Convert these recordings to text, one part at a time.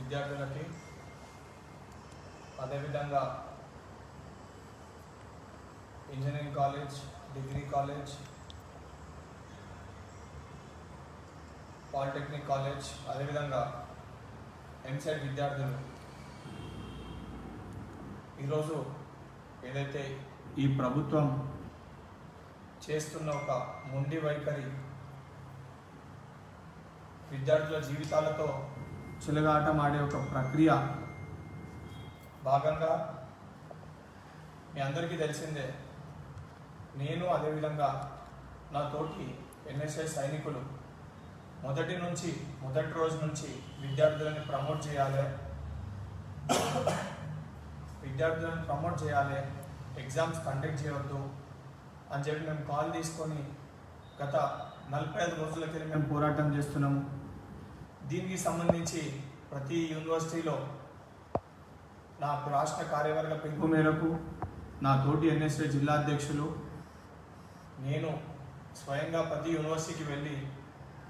విద్యార్థులకి అదేవిధంగా engineering college, degree college, polytechnic college, అదేవిధంగా ఎంసెట్ విద్యార్థులు ఈరోజు ఏదైతే ఈ ప్రభుత్వం చేస్తున్న ఒక మొండి వైఖరి విద్యార్థుల జీవితాలతో చెలగాటం ఆడే ఒక ప్రక్రియ భాగంగా మీ అందరికీ తెలిసిందే, నేను అదేవిధంగా నా తోటి ఎన్ఎస్ఎస్ సైనికులు మొదటి రోజు నుంచి విద్యార్థులను ప్రమోట్ చేయాలి, ఎగ్జామ్స్ కండక్ట్ చేయవద్దు అని చెప్పి మేము కాల్ తీసుకొని గత 45 రోజులకి మేము పోరాటం చేస్తున్నాము. దీనికి సంబంధించి ప్రతి యూనివర్సిటీలో నాకు రాష్ట్ర కార్యవర్గ పిలుపు మేరకు నా తోటి ఎన్ఎస్ఎస్ జిల్లా అధ్యక్షులు నేను స్వయంగా ప్రతి యూనివర్సిటీకి వెళ్ళి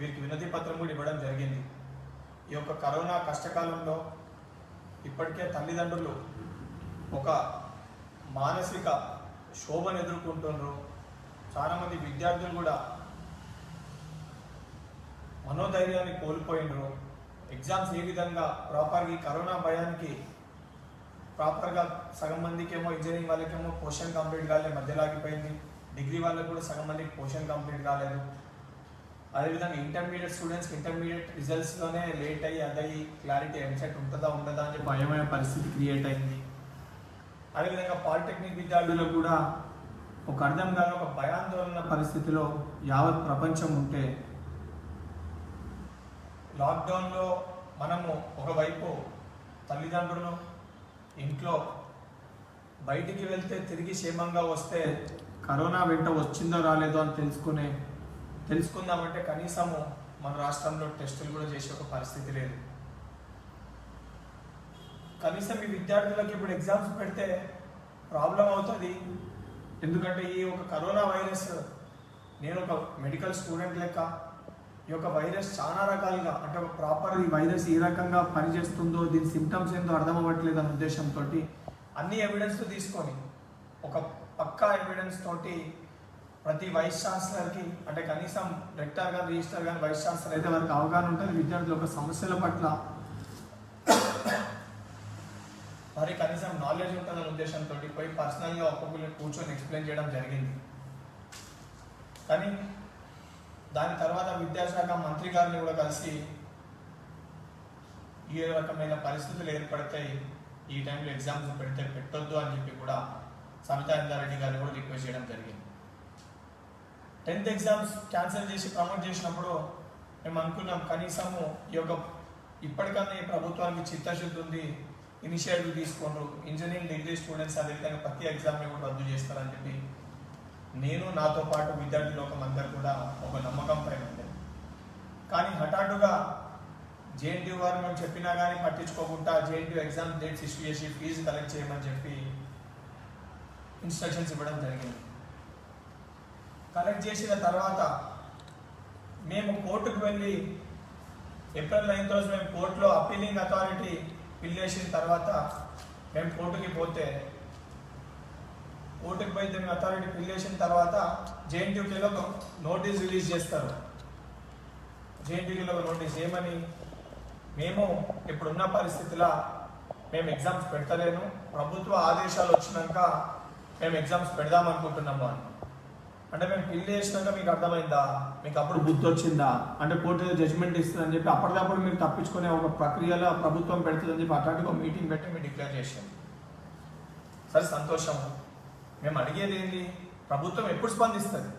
వీరికి వినతి పత్రం కూడా ఇవ్వడం జరిగింది. ఈ యొక్క కరోనా కష్టకాలంలో ఇప్పటికే తల్లిదండ్రులు ఒక మానసిక శోభను ఎదుర్కొంటున్నారు. చాలామంది విద్యార్థులు కూడా మనోధైర్యాన్ని కోల్పోయినరు. ఎగ్జామ్స్ ఏ విధంగా ప్రాపర్గా కరోనా భయానికి ప్రాపర్గా సగం మందికి ఏమో ఇంజనీరింగ్ వాళ్ళకేమో పోర్షన్ కంప్లీట్ కాలేదు, మధ్యలో ఆగిపోయింది. డిగ్రీ వాళ్ళకి కూడా సగం మందికి పోర్షన్ కంప్లీట్ కాలేదు. అదేవిధంగా ఇంటర్మీడియట్ స్టూడెంట్స్కి ఇంటర్మీడియట్ రిజల్ట్స్లోనే లేట్ అయ్యి అదయ్యి క్లారిటీ ఎంసెట్ ఉంటుందా ఉండదా అని చెప్పి భయమైన పరిస్థితి క్రియేట్ అయింది. అదేవిధంగా పాలిటెక్నిక్ విద్యార్థులకు కూడా ఒక అర్థం కాని ఒక భయాందోళన పరిస్థితిలో యావత్ ప్రపంచం ఉంటే లాక్డౌన్లో మనము ఒకవైపు తల్లిదండ్రులు ఇంట్లో బయటికి వెళ్తే తిరిగి క్షేమంగా వస్తే కరోనా వెంట వచ్చిందో రాలేదో అని తెలుసుకుందామంటే కనీసము మన రాష్ట్రంలో టెస్టులు కూడా చేసే ఒక పరిస్థితి లేదు. కనీసం ఈ విద్యార్థులకు ఇప్పుడు ఎగ్జామ్స్ పెడితే ప్రాబ్లం అవుతుంది. ఎందుకంటే ఈ ఒక కరోనా వైరస్, నేను ఒక మెడికల్ స్టూడెంట్ లెక్క ఈ యొక్క వైరస్ చాలా రకాలుగా అంటే ఒక ప్రాపర్ ఈ వైరస్ ఏ రకంగా పనిచేస్తుందో, దీని సిమ్టమ్స్ ఏందో అర్థం అవ్వట్లేదు అనే ఉద్దేశంతో అన్ని ఎవిడెన్స్ తీసుకొని ఒక పక్కా ఎవిడెన్స్ తోటి ప్రతి వైస్ ఛాన్సలర్కి అంటే కనీసం రెక్టర్ కానీ రిజిస్టర్ కానీ వైస్ ఛాన్సలర్ అయితే వారికి అవగాహన ఉంటుంది. విద్యార్థుల యొక్క సమస్యల పట్ల మరి కనీసం నాలెడ్జ్ ఉంటుందనే ఉద్దేశంతో పోయి పర్సనల్గా ఒక్కొక్కరిని కూర్చొని ఎక్స్ప్లెయిన్ చేయడం జరిగింది. కానీ దాని తర్వాత విద్యాశాఖ మంత్రి గారిని కూడా కలిసి ఏ రకమైన పరిస్థితులు ఏర్పడతాయి, ఈ టైంలో ఎగ్జామ్స్ పెట్టొద్దు అని చెప్పి కూడా సబితా ఇంద్రారెడ్డి గారిని కూడా రిక్వెస్ట్ చేయడం జరిగింది. 10th ఎగ్జామ్స్ క్యాన్సిల్ చేసి ప్రమోట్ చేసినప్పుడు మేము అనుకున్నాం కనీసము ఈ యొక్క ఇప్పటికన్నా ఈ ప్రభుత్వానికి చిత్తశుద్ధి ఉంది, ఇనిషియేటివ్ తీసుకుంటారు, ఇంజనీరింగ్ డిగ్రీ స్టూడెంట్స్ అదేవిధంగా ప్రతి ఎగ్జామ్ని కూడా రద్దు చేస్తారని చెప్పి నేను నాతో పాటు విద్యార్థి లోకం అందరూ కూడా ఒక నమ్మకం పైన ఉంది. కానీ హఠాత్తుగా జేఎన్టీయూ వారు మేము చెప్పినా కానీ పట్టించుకోకుండా జేఎన్టీయూ ఎగ్జామ్ డేట్స్ ఇష్యూ చేసి ఫీజు కలెక్ట్ చేయమని చెప్పి ఇన్స్ట్రక్షన్స్ ఇవ్వడం జరిగింది. కలెక్ట్ చేసిన తర్వాత మేము కోర్టుకు వెళ్ళి ఏప్రిల్ 9th రోజు మేము కోర్టులో అప్పీలింగ్ అథారిటీ పిల్ చేసిన తర్వాత మేము కోర్టుకి పోతే మేము అథారిటీ పిల్ చేసిన తర్వాత జేఎన్టీయూలో ఒక నోటీస్ రిలీజ్ చేస్తారు. జేఎన్టీయూలో ఒక నోటీస్ ఏమని, మేము ఇప్పుడున్న పరిస్థితిలో మేము ఎగ్జామ్స్ పెడతలేను, ప్రభుత్వ ఆదేశాలు వచ్చినాక మేము ఎగ్జామ్స్ పెడదాం అనుకుంటున్నాము అని. అంటే మేము పిల్ చేసినాక మీకు అర్థమైందా, మీకు అప్పుడు బుద్ధి వచ్చిందా అంటే కోర్టు జడ్జిమెంట్ ఇస్తుందని చెప్పి అప్పటికప్పుడు మీరు తప్పించుకునే ఒక ప్రక్రియలో ప్రభుత్వం పెడుతుందని చెప్పి అట్లాంటి ఒక మీటింగ్ పెట్టి మేము డిక్లేర్ చేసాం. సరే సంతోషము. మేము అడిగేది ఏంటి, ప్రభుత్వం ఎప్పుడు స్పందిస్తుంది?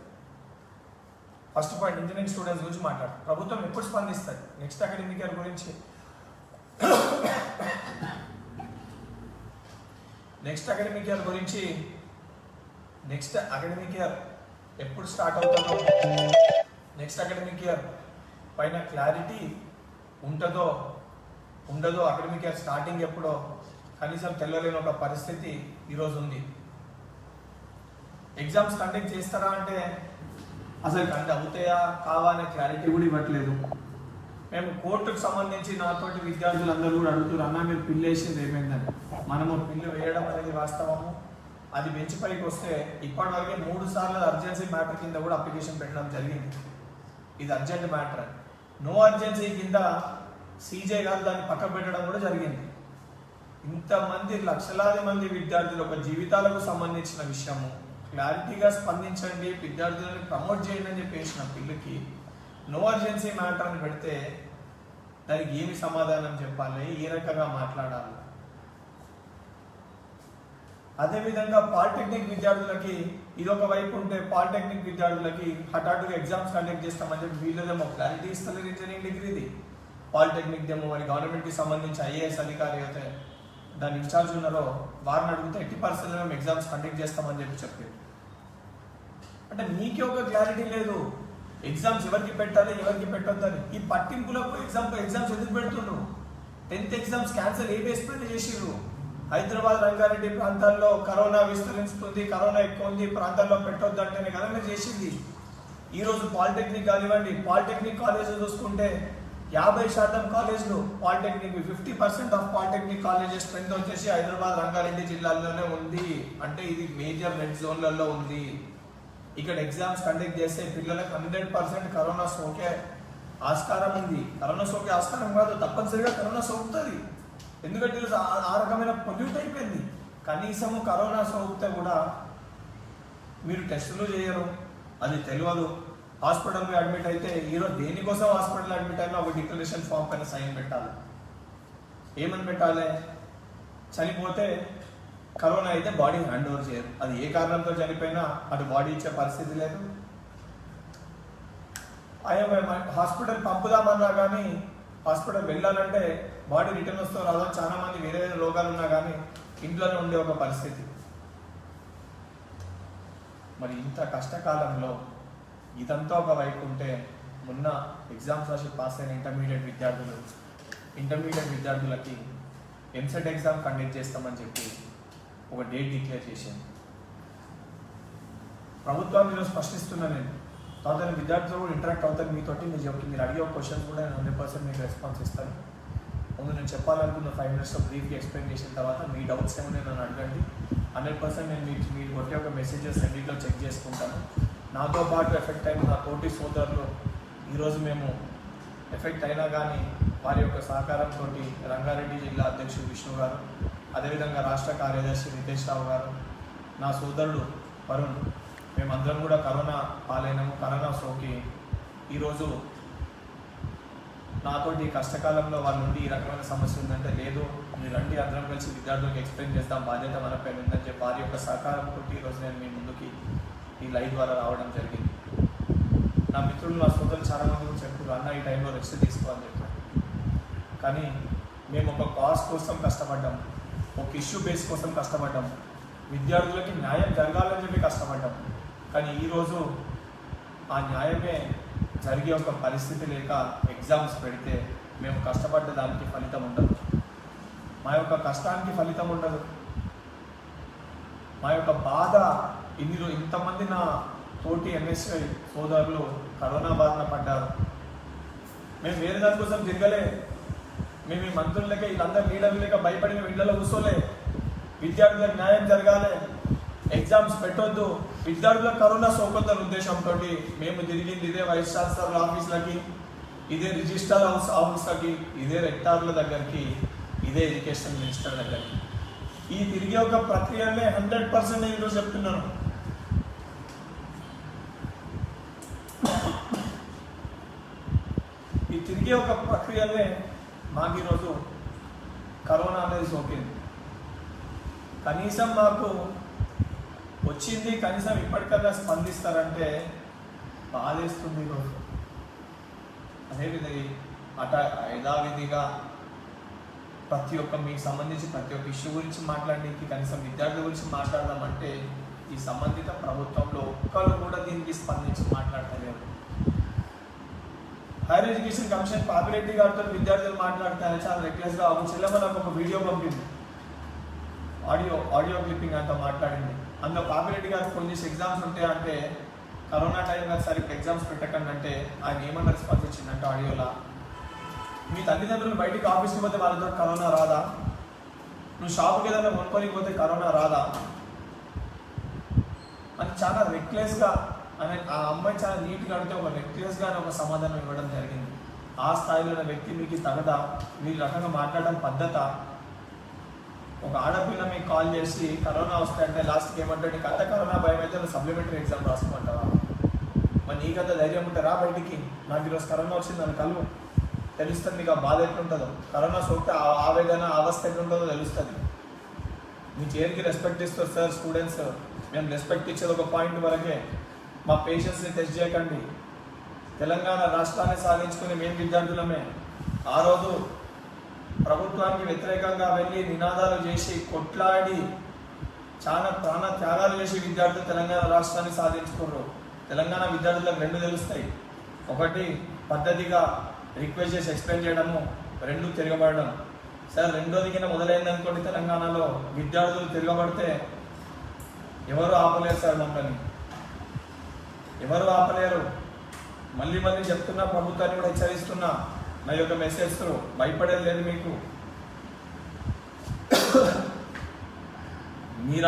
ఫస్ట్ పాయింట్ ఇంజనీరింగ్ స్టూడెంట్స్ గురించి మాట్లాడు. ప్రభుత్వం ఎప్పుడు స్పందిస్తుంది? నెక్స్ట్ అకాడమిక్ ఇయర్ గురించి నెక్స్ట్ అకాడమిక్ ఇయర్ ఎప్పుడు స్టార్ట్ అవుతుందో, నెక్స్ట్ అకాడమిక్ ఇయర్ పైన క్లారిటీ ఉంటుందో ఉండదో, అకాడమిక్ ఇయర్ స్టార్టింగ్ ఎప్పుడో కనీసం తెల్లలేని ఒక పరిస్థితి ఈరోజు ఉంది. ఎగ్జామ్స్ కండక్ట్ చేస్తారా అంటే అసలు కండక్ట్ అవుతాయా కావా అనే క్లారిటీ కూడా ఇవ్వట్లేదు. మేము కోర్టుకు సంబంధించి నాతోటి విద్యార్థులందరూ కూడా అడుగుతారు, అన్న మీరు పిల్లు వేసింది ఏమైందని. మనము పిల్లు వేయడం అనేది వాస్తవము. అది బెంచ్ పైకి వస్తే ఇప్పటివరకు 3 సార్లు అర్జెన్సీ మ్యాటర్ కింద కూడా అప్లికేషన్ పెట్టడం జరిగింది. ఇది అర్జెంట్ మ్యాటర్. నో అర్జెన్సీ కింద సీజే గారు దాన్ని పక్కకు పెట్టడం కూడా జరిగింది. ఇంతమంది లక్షలాది మంది విద్యార్థులు ఒక జీవితాలకు సంబంధించిన విషయము క్లారిటీగా స్పందించండి, విద్యార్థులను ప్రమోట్ చేయండి అని చెప్పేసిన పిల్లకి నో అర్జెన్సీ మ్యాటర్ అని పెడితే దానికి ఏమి సమాధానం చెప్పాలి, ఏ రకంగా మాట్లాడాలి. అదేవిధంగా పాలిటెక్నిక్ విద్యార్థులకి ఇదొక వైపు ఉంటే, పాలిటెక్నిక్ విద్యార్థులకి హఠాత్తుగా ఎగ్జామ్స్ కండక్ట్ చేస్తామని చెప్పి వీళ్ళదేమో క్లారిటీ ఇస్తలేదు ఇంజనీరింగ్ డిగ్రీది. పాలిటెక్నిక్ దేమో మరి గవర్నమెంట్కి సంబంధించి ఐఏఎస్ అధికారి అయితే దాని ఇన్ఛార్జ్ ఉన్నారో వారిని అడిగితే 80% మేము ఎగ్జామ్స్ కండక్ట్ చేస్తామని చెప్పారు. అంటే మీకే ఒక క్లారిటీ లేదు, ఎగ్జామ్స్ ఎవరికి పెట్టాలి ఎవరికి పెట్టొద్దని. ఈ పట్టింపులకు ఎగ్జామ్స్ ఎందుకు పెడుతుండ్రు? 10th ఎగ్జామ్స్ క్యాన్సల్ ఏ బేస్ పైన చేసిర్రు? హైదరాబాద్ రంగారెడ్డి ప్రాంతాల్లో కరోనా విస్తరిస్తుంది, కరోనా ఎక్కువ ఉంది, ప్రాంతాల్లో పెట్టొద్దు అంటేనే కదా మీరు చేసింది. ఈరోజు పాలిటెక్నిక్ కానివ్వండి, పాలిటెక్నిక్ కాలేజీలు చూసుకుంటే 50% కాలేజీలు polytechnic, 50% of polytechnic colleges strength వచ్చేసి హైదరాబాద్ రంగారెడ్డి జిల్లాల్లోనే ఉంది. అంటే ఇది మేజర్ రెడ్ జోన్లలో ఉంది. ఇక్కడ ఎగ్జామ్స్ కండక్ట్ చేస్తే పిల్లలకు 100% కరోనా సోకే ఆస్కారం ఉంది. కరోనా సోకే ఆస్కారం కాదు, తప్పనిసరిగా కరోనా సోకుతుంది. ఎందుకంటే ఆ రకమైన పొల్యూట్ అయిపోయింది. కనీసము కరోనా సోకితే కూడా మీరు టెస్టులు చేయరు, అది తెలియదు. హాస్పిటల్కి అడ్మిట్ అయితే ఈరోజు దేనికోసం హాస్పిటల్ అడ్మిట్ అయినా ఒక డిక్లరేషన్ ఫామ్ పైన సైన్ పెట్టాలి. ఏమని పెట్టాలి? చనిపోతే కరోనా అయితే బాడీ హ్యాండ్ ఓవర్ చేయరు. అది ఏ కారణంతో చనిపోయినా అటు బాడీ ఇచ్చే పరిస్థితి లేదు. హాస్పిటల్ పంపుదామన్నా కానీ, హాస్పిటల్ వెళ్ళాలంటే బాడీ రిటర్న్ వస్తూ రాదో, చాలా మంది వేరే వేరే రోగాలు ఉన్నా కానీ ఇంట్లోనే ఉండే ఒక పరిస్థితి. మరి ఇంత కష్టకాలంలో ఇదంతా ఒక వైపు ఉంటే, మొన్న ఎగ్జామ్స్ రాసి పాస్ అయిన ఇంటర్మీడియట్ విద్యార్థులకి ఎంసెట్ ఎగ్జామ్ కండక్ట్ చేస్తామని చెప్పి ఒక డేట్ డిక్లేర్ చేసింది ప్రభుత్వాన్ని. ఈరోజు స్పష్టిస్తున్నాను నేను, తర్వాత విద్యార్థులు కూడా ఇంటరాక్ట్ అవుతాను మీతోటి. మీరు అడిగే ఒక క్వశ్చన్ కూడా నేను 100% మీకు రెస్పాన్స్ ఇస్తాను. ముందు నేను చెప్పాలనుకున్న 5 minutes బ్రీఫ్గా ఎక్స్ప్లెయిన్ చేసిన తర్వాత మీ డౌట్స్ ఏమైనా నన్ను అడగండి. 100% నేను మీరు కొట్టే ఒక మెసేజెస్ అన్నింటిలో చెక్ చేసుకుంటాను. నాతో పాటు ఎఫెక్ట్ అయిన నా తోటి సోదరులు ఈరోజు మేము ఎఫెక్ట్ అయినా కానీ వారి యొక్క సహకారంతో రంగారెడ్డి జిల్లా అధ్యక్షుడు విష్ణు గారు, అదేవిధంగా రాష్ట్ర కార్యదర్శి నితేష్ రావు గారు, నా సోదరుడు వరుణ్, మేమందరం కూడా కరోనా పాలైనము. కరోనా సోకి ఈరోజు నాతోటి కష్టకాలంలో వాళ్ళ నుండి ఈ రకమైన సమస్య ఉందంటే, లేదు మీరు రండి అందరం కలిసి విద్యార్థులకు ఎక్స్ప్లెయిన్ చేస్తాం, బాధ్యత మనపై ఉందని చెప్పి వారి యొక్క సహకారంతో ఈరోజు నేను మీ ముందుకి ఈ లైవ్ ద్వారా రావడం జరిగింది. నా మిత్రులు, నా సోదరులు చాలామంది కూడా చెప్పారు, అన్న ఈ టైంలో రెస్ట్ తీసుకోవాలని చెప్పారు. కానీ మేము ఒక కాజ్ కోసం కష్టపడ్డాం, ఒక ఇష్యూ బేస్ కోసం కష్టపడ్డాం, విద్యార్థులకి న్యాయం జరగాలని చెప్పి కష్టపడ్డాం. కానీ ఈరోజు ఆ న్యాయమే జరిగే ఒక పరిస్థితి లేక ఎగ్జామ్స్ పెడితే మేము కష్టపడ్డ దానికి ఫలితం ఉండదు, మా యొక్క కష్టానికి ఫలితం ఉండదు. మా యొక్క బాధ ఇంతమంది నా తోటి ఎంఎస్ఐ సోదరులు కరోనా బారిన పడ్డారు. మేము వేరే దానికోసం తిరగలే. మేము ఈ మంత్రులకే వీళ్ళందరూ లీడర్లు లేక భయపడి మేము ఇళ్లలో కూర్చోలే. విద్యార్థులకు న్యాయం జరగాలి, ఎగ్జామ్స్ పెట్టొద్దు, విద్యార్థులకు కరోనా సోకొద్దన్న ఉద్దేశంతో మేము తిరిగింది ఇదే వైస్ ఛాన్సలర్ ఆఫీసులకి, ఇదే రిజిస్టర్ ఆఫీసులకి, ఇదే రెక్టార్ల దగ్గరికి, ఇదే ఎడ్యుకేషన్ మినిస్టర్ దగ్గరికి. ఈ తిరిగే ఒక ప్రక్రియనే 100% నేను ఈరోజు చెప్తున్నాను. ఈ తిరిగే ఒక ప్రక్రియనే మాకు ఈరోజు కరోనా అనేది సోకింది. కనీసం మాకు వచ్చింది, కనీసం ఇప్పటికన్నా స్పందిస్తారంటే బాధేస్తుంది ఈరోజు. అదేవిధంగా యథావిధిగా ప్రతి ఒక్క మీకు సంబంధించి ప్రతి ఒక్క ఇష్యూ గురించి మాట్లాడడానికి, కనీసం విద్యార్థుల గురించి మాట్లాడదామంటే ఈ సంబంధిత ప్రభుత్వంలో ఒక్కరు కూడా దీనికి స్పందించి మాట్లాడతలేరు. హైయర్ ఎడ్యుకేషన్ కమిషన్ పాపిరెడ్డి గారితో విద్యార్థులు మాట్లాడితే చాలా రెక్లెస్గా ఒక చెల్లెమ్మ నాకు ఒక వీడియో పంపింది, ఆడియో క్లిప్పింగ్ అంతా మాట్లాడింది. అందులో పాపిరెడ్డి గారు కొన్ని ఎగ్జామ్స్ ఉంటాయంటే కరోనా టైం కాదు సార్ ఇప్పుడు ఎగ్జామ్స్ పెట్టకండి అంటే ఆయన ఏమన్నా రెస్పాన్స్ ఇచ్చిందంటే ఆడియోలా మీ తల్లిదండ్రులు బయటికి ఆఫీస్కి పోతే వాళ్ళతో కరోనా రాదా? నువ్వు షాప్కి ఏదైనా కొనుక్కొని పోతే కరోనా రాదా అని చాలా రెక్లెస్గా అనే ఆ అమ్మాయి చాలా నీట్గా అడిగితే ఒక రెక్లెస్గా ఒక సమాధానం ఇవ్వడం జరిగింది. ఆ స్థాయిలో ఉన్న వ్యక్తి మీకు తగదా? మీరు రకంగా మాట్లాడడం పద్ధత? ఒక ఆడపిల్ల మీకు కాల్ చేసి కరోనా వస్తాయంటే లాస్ట్కి ఏమంటాడు, నీకు అంత కరోనా భయం అయితే నువ్వు సప్లిమెంటరీ ఎగ్జామ్ రాసుకోమంటావా? మరి నీకంత ధైర్యం ఉంటే రా బయటికి, నాకు ఈరోజు కరోనా వచ్చింది అని కలువు, తెలుస్తుంది నీకు ఆ బాధ ఎట్లుంటుందో, కరోనా సోకితే ఆవేదన అవస్థ ఎట్లుంటుందో తెలుస్తుంది. మీ చైర్కి రెస్పెక్ట్ ఇస్తారు సార్ స్టూడెంట్స్, మేము రెస్పెక్ట్ ఇచ్చేది ఒక పాయింట్ వరకే, మా పేషెంట్స్ని టెస్ట్ చేయకండి. తెలంగాణ రాష్ట్రాన్ని సాధించుకుని మేము విద్యార్థులమే ఆ రోజు ప్రభుత్వానికి వ్యతిరేకంగా వెళ్ళి నినాదాలు చేసి కొట్లాడి చాలా ప్రాణ త్యాగాలు చేసి విద్యార్థులు తెలంగాణ రాష్ట్రాన్ని సాధించుకున్నారు. తెలంగాణ విద్యార్థులకు రెండు తెలుస్తాయి, ఒకటి పద్ధతిగా రిక్వెస్ట్ చేసి ఎక్స్ప్లెయిన్ చేయడము, రెండు తిరగబడడం. సార్ రెండోది కింద మొదలైంది అనుకోండి, తెలంగాణలో విద్యార్థులు తిరగబడితే ఎవరు ఆపలేరు సార్, మమ్మల్ని ఎవరు ఆపలేరు. మళ్ళీ మళ్ళీ చెప్తున్నా, ప్రభుత్వాన్ని కూడా హెచ్చరిస్తున్నా, నా యొక్క మెసేజ్తో భయపడేది లేదు మీకు. మీరు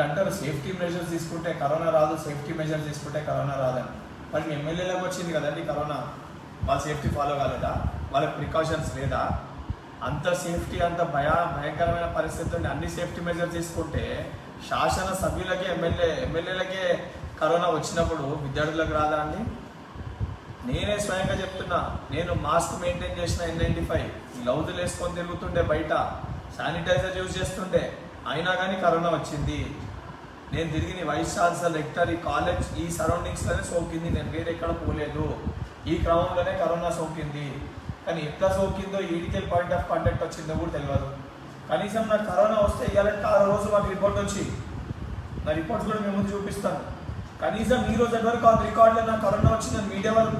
అంటారు సేఫ్టీ మెజర్స్ తీసుకుంటే కరోనా రాదు, సేఫ్టీ మెజర్స్ తీసుకుంటే కరోనా రాదని. మరి మీ ఎమ్మెల్యేలకు వచ్చింది కదండి కరోనా, వాళ్ళ సేఫ్టీ ఫాలో కాలేదా? వాళ్ళకి ప్రికాషన్స్ లేదా? అంత సేఫ్టీ, అంత భయంకరమైన పరిస్థితుల్లో అన్ని సేఫ్టీ మెజర్స్ తీసుకుంటే శాసన సభ్యులకే ఎమ్మెల్యేలకే కరోనా వచ్చినప్పుడు విద్యార్థులకు రాదా అండి? నేనే స్వయంగా చెప్తున్నా, నేను మాస్క్ మెయింటైన్ చేసిన N95, గ్లౌజులు వేసుకొని తిరుగుతుండే, బయట శానిటైజర్ యూజ్ చేస్తుండే, అయినా కానీ కరోనా వచ్చింది. నేను తిరిగి వైస్ ఛాన్సలర్, రెక్టర్, ఈ కాలేజ్ ఈ సరౌండింగ్స్లోనే సోకింది, నేను వేరే ఎక్కడ పోలేదు. ఈ క్రమంలోనే కరోనా సోకింది. కానీ ఎట్లా సోకిందో, ఈడికల్ పాయింట్ ఆఫ్ కాంటాక్ట్ వచ్చిందో కూడా తెలియదు. కనీసం నాకు కరోనా వస్తే ఇవ్వాలంటే ఆ రోజు మాకు రిపోర్ట్ వచ్చి, నా రిపోర్ట్స్ కూడా మేము ముందు చూపిస్తాను. కనీసం ఈ రోజు వరకు ఆ రికార్డులో నాకు కరోనా వచ్చిందని మీడియా వాళ్ళు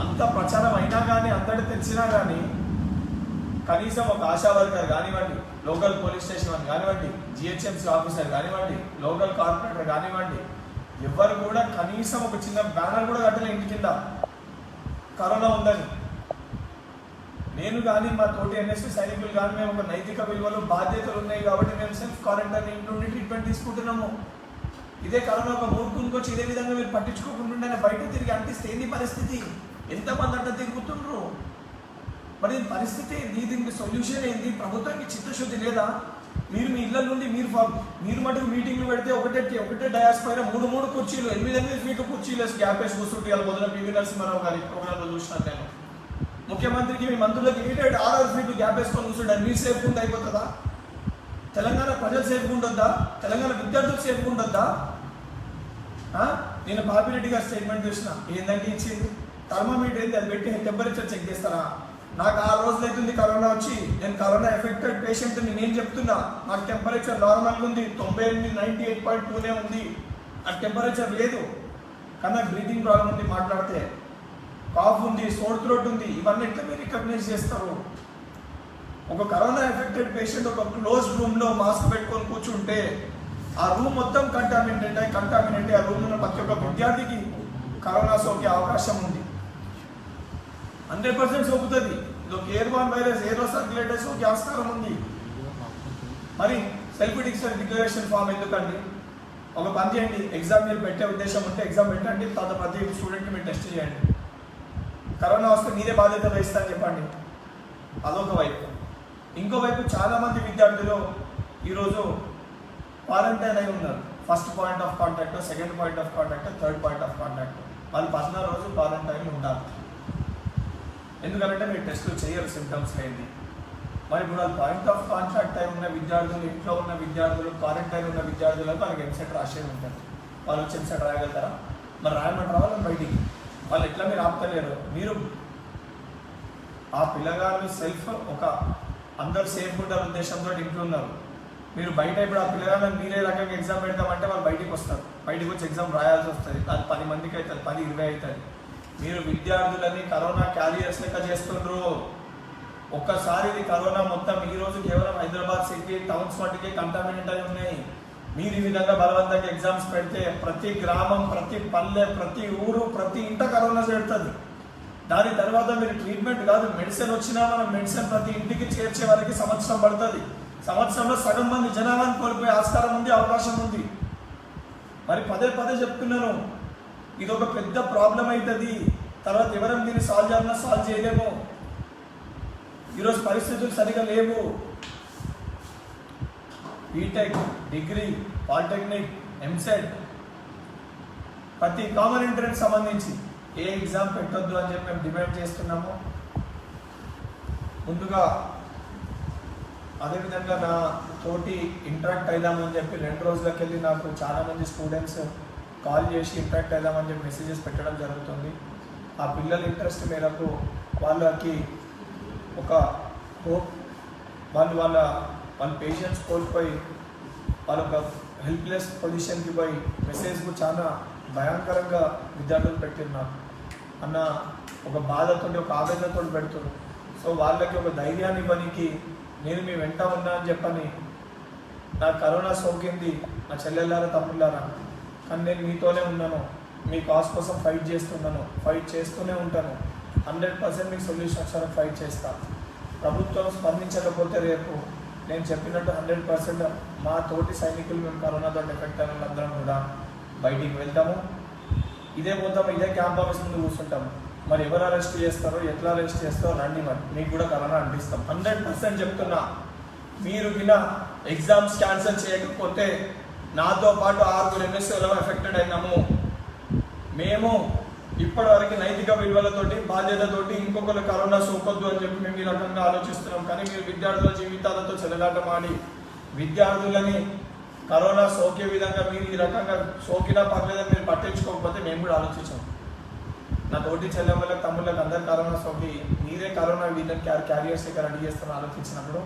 అంత ప్రచారం అయినా కానీ, అందరికీ తెలిసినా కానీ, కనీసం ఒక ఆశా వర్కర్ కానివ్వండి, లోకల్ పోలీస్ స్టేషన్ కానివ్వండి, GHMC ఆఫీసర్ కానివ్వండి, లోకల్ కార్పొరేటర్ కానివ్వండి, ఎవరు కూడా కనీసం ఒక చిన్న బ్యానర్ కూడా కట్టలే ఇంటి కింద కరోనా ఉందని. నేను కానీ మా తోటి NSP సైనికులు కానీ మేము ఒక నైతిక విలువలు బాధ్యతలు ఉన్నాయి కాబట్టి మేము సెల్ఫ్ క్వారంటైన్ ఇంటి ట్రీట్మెంట్ తీసుకుంటున్నాము. ఇదే కరోనా ఒక మూర్ఖునికి వచ్చి ఇదే విధంగా మీరు పట్టించుకోకుండా బయట తిరిగి అంటిస్తే ఏంది పరిస్థితి? ఎంతమంది అంట తిరుగుతుండ్రు? మరి పరిస్థితి ఏంది? దీనికి సొల్యూషన్ ఏంది? ప్రభుత్వానికి చిత్తశుద్ధి లేదా? మీరు మీ ఇళ్ల నుండి మీరు మటుకు మీటింగ్లు పెడితే ఒకటే డయాస్ పైన మూడు కుర్చీలు 8 ఫీట్ల కుర్చీలు గ్యాప్ వేసి కూర్చుంటే వాళ్ళు మొదల PV నరసింహారావు గారి ప్రోగ్రాంలో చూసినాను నేను. ముఖ్యమంత్రికి మీ మంత్రులకి 6 ఫీట్లు గ్యాప్ వేసుకొని కూర్చుంటారు. మీరు సేఫ్గా ఉంటే అయిపోతుందా? తెలంగాణ ప్రజలు సేఫ్గా ఉండొద్దా? తెలంగాణ విద్యార్థులు సేఫ్గా ఉండొద్దా? నేను పాపిరెడ్డి గారి స్టేట్మెంట్ చూసిన, ఏందంటే ఇచ్చింది థర్మామీటర్ ఏంటి, అది పెట్టి టెంపరేచర్ చెక్ చేస్తారా? నాకు 6 రోజులు అవుతుంది కరోనా వచ్చి, నేను కరోనా ఎఫెక్టెడ్ పేషెంట్ని నేను చెప్తున్నా, నాకు టెంపరేచర్ నార్మల్గా ఉంది, 98.2 ఉంది, నాకు టెంపరేచర్ లేదు, కానీ నాకు బ్రీతింగ్ ప్రాబ్లం ఉంది, మాట్లాడితే కాఫ్ ఉంది, సోర్ థ్రోట్ ఉంది. ఇవన్నీ ఎట్లా మీరు రికగ్నైజ్ చేస్తారు? ఒక కరోనా ఎఫెక్టెడ్ పేషెంట్ ఒక క్లోజ్ రూమ్లో మాస్క్ పెట్టుకొని కూర్చుంటే ఆ రూమ్ మొత్తం కంటామినేట్ ఆ రూమ్ ఉన్న ప్రతి ఒక్క విద్యార్థికి కరోనా సోకే అవకాశం ఉంది. 100% సోకుతుంది. ఇది ఒక ఎయిర్బార్న్ వైరస్, ఏరో సర్క్యులేటర్ సోకే ఆస్కారం ఉంది. మరి సెల్ఫ్ డిక్లరేషన్ ఫామ్ ఎందుకండి? ఒక పని చేయండి, ఎగ్జామ్ మీరు పెట్టే ఉద్దేశం ఉంటే ఎగ్జామ్ పెట్టండి, తర్వాత ప్రతి స్టూడెంట్కి మీరు టెస్ట్ చేయండి. కరోనా వస్తే మీరే బాధ్యత వహిస్తా అని చెప్పండి. అదొక వైపు. ఇంకోవైపు చాలామంది విద్యార్థులు ఈరోజు క్వారంటైన్ అయి ఉన్నారు. First point of contact, second point of contact, third point of contact. వాళ్ళు 14 రోజులు క్వారంటైన్లో ఉండాలి. ఎందుకంటే మీరు టెస్టులు చేయరు సిమ్టమ్స్ అయింది. మరి ఇప్పుడు వాళ్ళు పాయింట్ ఆఫ్ కాంటాక్ట్ అయి ఉన్న విద్యార్థులు, ఇంట్లో ఉన్న విద్యార్థులు, క్వారంటైన్ ఉన్న విద్యార్థులకు వాళ్ళకి ఎంసెట్ రాసేది ఉంటుంది. వాళ్ళు వచ్చి ఎంసెట్ రాయగలుగుతారా? మరి రాయమంటారా వాళ్ళని బయటికి? వాళ్ళు ఎట్లా మీరు ఆపుతలేరు? మీరు ఆ పిల్లగాళ్ళు సెల్ఫ్ ఒక అందరు సేఫ్ ఉంటారు ఉద్దేశంతో ఇంట్లో ఉన్నారు. మీరు బయట ఇప్పుడు ఆ పిల్లగాళ్ళని మీరే రకంగా ఎగ్జామ్ పెడతామంటే వాళ్ళు బయటికి వస్తారు. బయటకు వచ్చి ఎగ్జామ్ రాయాల్సి వస్తుంది. అది 10 మందికి అవుతుంది, 10-20 అవుతుంది. మీరు విద్యార్థులని కరోనా క్యారియర్స్ లెక్క చేస్తుండ్రు. ఒక్కసారి ఇది కరోనా మొత్తం ఈరోజు కేవలం హైదరాబాద్ సిటీ టౌన్స్ మట్టుకే కంటామినేట్ అయి ఉన్నాయి. మీరు ఈ విధంగా బలవంతంగా ఎగ్జామ్స్ పెడితే ప్రతి గ్రామం, ప్రతి పల్లె, ప్రతి ఊరు, ప్రతి ఇంట కరోనా చేరుతుంది. దాని తర్వాత మీరు ట్రీట్మెంట్ కాదు మెడిసిన్ వచ్చినా మనం మెడిసిన్ ప్రతి ఇంటికి చేర్చే వారికి సంవత్సరం పడుతుంది. సంవత్సరంలో సగం మంది జనాభాని కోల్పోయే ఆస్కారం ఉంది, అవకాశం ఉంది. మరి పదే పదే చెప్తున్నాను, ఇది ఒక పెద్ద ప్రాబ్లం అవుతుంది. తర్వాత ఎవరైనా దీన్ని సాల్వ్ చేయాలన్నా సాల్వ్ చేయలేము. ఈరోజు పరిస్థితులు సరిగా లేవు. బీటెక్, డిగ్రీ, పాలిటెక్నిక్, ఎంసెట్ ప్రతి కామన్ ఎంట్రెన్స్ సంబంధించి ఏ ఎగ్జామ్ పెట్టొద్దు అని చెప్పి మేము డిమాండ్ చేస్తున్నాము. ముందుగా అదేవిధంగా నా తోటి ఇంటరాక్ట్ అయిదామని చెప్పి 2 రోజులకి వెళ్ళి నాకు చాలామంది స్టూడెంట్స్ కాల్ చేసి ఇంటరాక్ట్ అయిదామని చెప్పి మెసేజెస్ పెట్టడం జరుగుతుంది. ఆ పిల్లల ఇంట్రెస్ట్ మేరకు వాళ్ళకి ఒక హోప్, వాళ్ళ పేషెన్స్ కోల్పోయి వాళ్ళ ఒక హెల్ప్లెస్ పొజిషన్కి పోయి మెసేజ్కు చాలా భయంకరంగా విద్యార్థులు పెట్టిన్నారు అన్న ఒక బాధతో, ఒక ఆవేదనతో పెడుతున్నారు. సో వాళ్ళకి ఒక ధైర్యాన్ని ఇవ్వడానికి నేను మీ వెంట ఉన్నా అని చెప్పని, నాకు కరోనా సోకింది నా చెల్లెళ్ళారా తమ్ముళ్ళారా, కానీ నేను మీతోనే ఉన్నాను, మీ కాజ్ కోసం ఫైట్ చేస్తున్నాను, ఫైట్ చేస్తూనే ఉంటాను. 100% మీకు సొల్యూషన్ వచ్చారని ఫైట్ చేస్తాను. ప్రభుత్వం స్పందించకపోతే రేపు నేను చెప్పినట్టు 100% మా తోటి సైనికులు మేము కరోనాతో ఎఫెక్ట్ అయిన వాళ్ళందరం కూడా బయటికి వెళ్తాము. ఇదే పోతాము, ఇదే క్యాంప్ ఆఫీస్ ముందు కూర్చుంటాము. మరి ఎవరు అరెస్ట్ చేస్తారో, ఎట్లా అరెస్ట్ చేస్తారో రండి, మరి మీకు కూడా కరోనా అంటిస్తాం. 100% చెప్తున్నా. మీరు కింద ఎగ్జామ్స్ క్యాన్సిల్ చేయకపోతే నాతో పాటు 6 MSలో ఎఫెక్టెడ్ అయినాము. మేము ఇప్పటివరకు నైతిక విలువలతోటి, బాధ్యతతోటి ఇంకొకరు కరోనా సోకొద్దు అని చెప్పి మేము ఈ రకంగా ఆలోచిస్తున్నాం. కానీ మీరు విద్యార్థుల జీవితాలతో చెలగాటమాడి విద్యార్థులని కరోనా సోకే విధంగా మీరు ఈ రకంగా సోకినా పర్లేదని మీరు పట్టించుకోకపోతే మేము కూడా ఆలోచించాం. నా తోటి చెల్లెమ్మలకు, తమ్ముళ్ళకి అందరు కరోనా సోకి మీరే కరోనా వీళ్ళని క్యారియర్స్ ఇక్కడ రెడీ చేస్తామని ఆలోచించినప్పుడు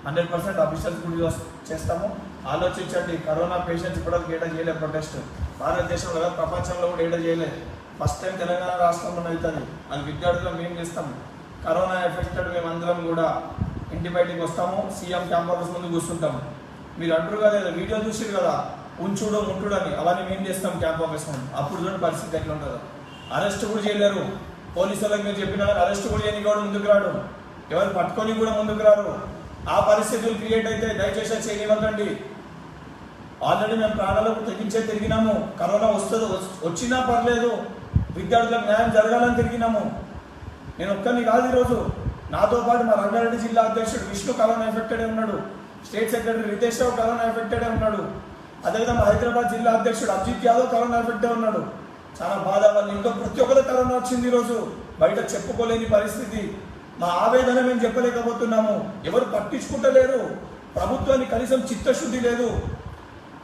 100% అఫీషియల్స్ కూడా చేస్తాము. ఆలోచించండి. కరోనా పేషెంట్స్ ఇప్పటివరకు ఏడా చేయలేదు ప్రొటెస్ట్. భారతదేశంలో కదా, ప్రపంచంలో కూడా ఏడా చేయలేదు. ఫస్ట్ టైం తెలంగాణ రాష్ట్రంలో అవుతుంది. అది విద్యార్థులు మేము చేస్తాము. కరోనా ఎఫెక్టెడ్ మేమందరం కూడా ఇంటి బయటికి వస్తాము, సీఎం క్యాంప్ ఆఫీస్ ముందు కూర్చుంటాము. మీరు అంటారు కదా, వీడియో చూసారు కదా, ఉంచుడు ముట్టుడు అని, అవన్నీ మేము చేస్తాం క్యాంప్ ఆఫీస్ ముందు. అప్పుడు చూడండి పరిస్థితి ఎట్లా ఉంటుందో. అరెస్ట్ కూడా చేయలేరు పోలీసు వాళ్ళకి. మీరు చెప్పిన అరెస్ట్ కూడా చేయని కూడా ముందుకు రాడు, ఎవరు పట్టుకొని కూడా ముందుకు రారు. ఆ పరిస్థితులు క్రియేట్ అయితే దయచేసి చేయనివ్వకండి. ఆల్రెడీ మేము ప్రాణాలకు తెగించే తిరిగినాము. కరోనా వచ్చినా పర్లేదు, విద్యార్థులకు న్యాయం జరగాలని తిరిగినాము. నేను ఒక్కరిని కాదు, ఈరోజు నాతో పాటు మా రంగారెడ్డి జిల్లా అధ్యక్షుడు విష్ణు కరోనా ఎఫెక్టెడే ఉన్నాడు, స్టేట్ సెక్రటరీ రితేష్ రావు కరోనా ఎఫెక్టెడే ఉన్నాడు, అదేవిధంగా హైదరాబాద్ జిల్లా అధ్యక్షుడు అభిజిత్ యాదవ్ కరోనా ఎఫెక్టే ఉన్నాడు. చాలా బాధ. వాళ్ళు ఇంకా ప్రతి ఒక్కరు కరోనా వచ్చింది. ఈరోజు బయట చెప్పుకోలేని పరిస్థితి. మా ఆవేదన మేము చెప్పలేకపోతున్నాము. ఎవరు పట్టించుకుంటలేరు. ప్రభుత్వానికి కనీసం చిత్తశుద్ధి లేదు.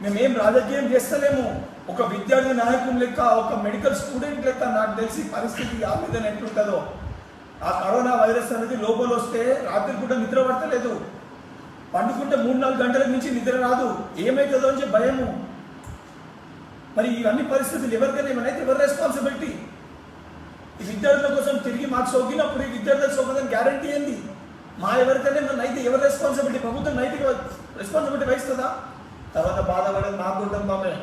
మేమేం రాజకీయం చేస్తలేము. ఒక విద్యార్థి నాయకుని లెక్క, ఒక మెడికల్ స్టూడెంట్ లెక్క నాకు తెలిసి పరిస్థితి ఆవేదన ఎట్లుంటుందో. ఆ కరోనా వైరస్ అనేది లోపల వస్తే రాత్రి కూడా నిద్ర పడతలేదు, పండుకుంటే 3-4 గంటల నుంచి నిద్ర రాదు. ఏమవుతుందో అని చెప్పి భయము. మరి ఇవన్నీ పరిస్థితులు ఎవరికైనా ఏమైనా ఎవరు రెస్పాన్సిబిలిటీ? ఈ విద్యార్థుల కోసం తిరిగి మాకు సోకినప్పుడు ఈ విద్యార్థులకు సోకదని గ్యారంటీ ఏంది? మా ఎవరికైనా ఏమన్నా అయితే ఎవరు రెస్పాన్సిబిలిటీ? ప్రభుత్వం నైతిక రెస్పాన్సిబిలిటీ వహిస్తుందా? తర్వాత బాధపడేది మా కుటుంబమే.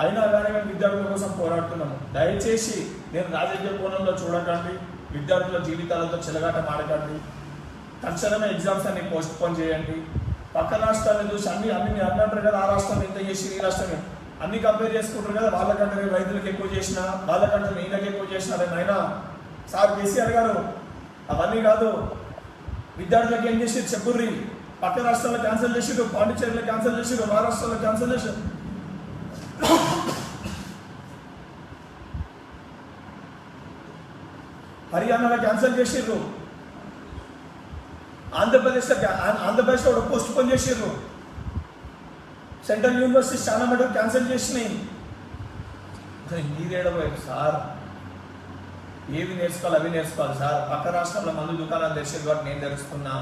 అయినా కానీ మేము విద్యార్థుల కోసం పోరాడుతున్నాము. దయచేసి నేను రాజకీయ కోణంలో చూడకండి, విద్యార్థుల జీవితాలతో చెలగాటం ఆడకండి. తక్షణమే ఎగ్జామ్స్ అన్ని పోస్ట్ పోన్ చేయండి. పక్క రాష్ట్రాన్ని చూసి అన్ని మీరు అన్నట్టు కదా, ఆ రాష్ట్రం ఇంత చేసి ఈ రాష్ట్రం అన్ని కంపేర్ చేసుకుంటారు కదా, వాళ్ళకంటే నేను రైతులకు ఎక్కువ చేసిన, వాళ్ళకంటే ఈయనకి ఎక్కువ చేసినారని. అయినా సార్ కేసీఆర్ గారు అవన్నీ కాదు, విద్యార్థులకు ఏం చేసి చెప్పుర్రి. పక్క రాష్ట్రాల్లో క్యాన్సిల్ చేసిరు, పాండిచ్చేరిలో క్యాన్సిల్ చేసిరు, మహారాష్ట్రలో క్యాన్సిల్ చేసిరు, హర్యానాలో క్యాన్సిల్ చేసిర్రు, ఆంధ్రప్రదేశ్లో కూడా పోస్ట్ పోన్ చేసిర్రు. సెంట్రల్ యూనివర్సిటీస్ చాలా మటుకు క్యాన్సిల్ చేసినాయి. మీరేడబోయారు సార్, ఏవి నేర్చుకోవాలి అవి నేర్చుకోవాలి సార్. పక్క రాష్ట్రంలో మందు దుకాణాలు తెరిచారు కాబట్టి నేను తెరుస్తున్నా.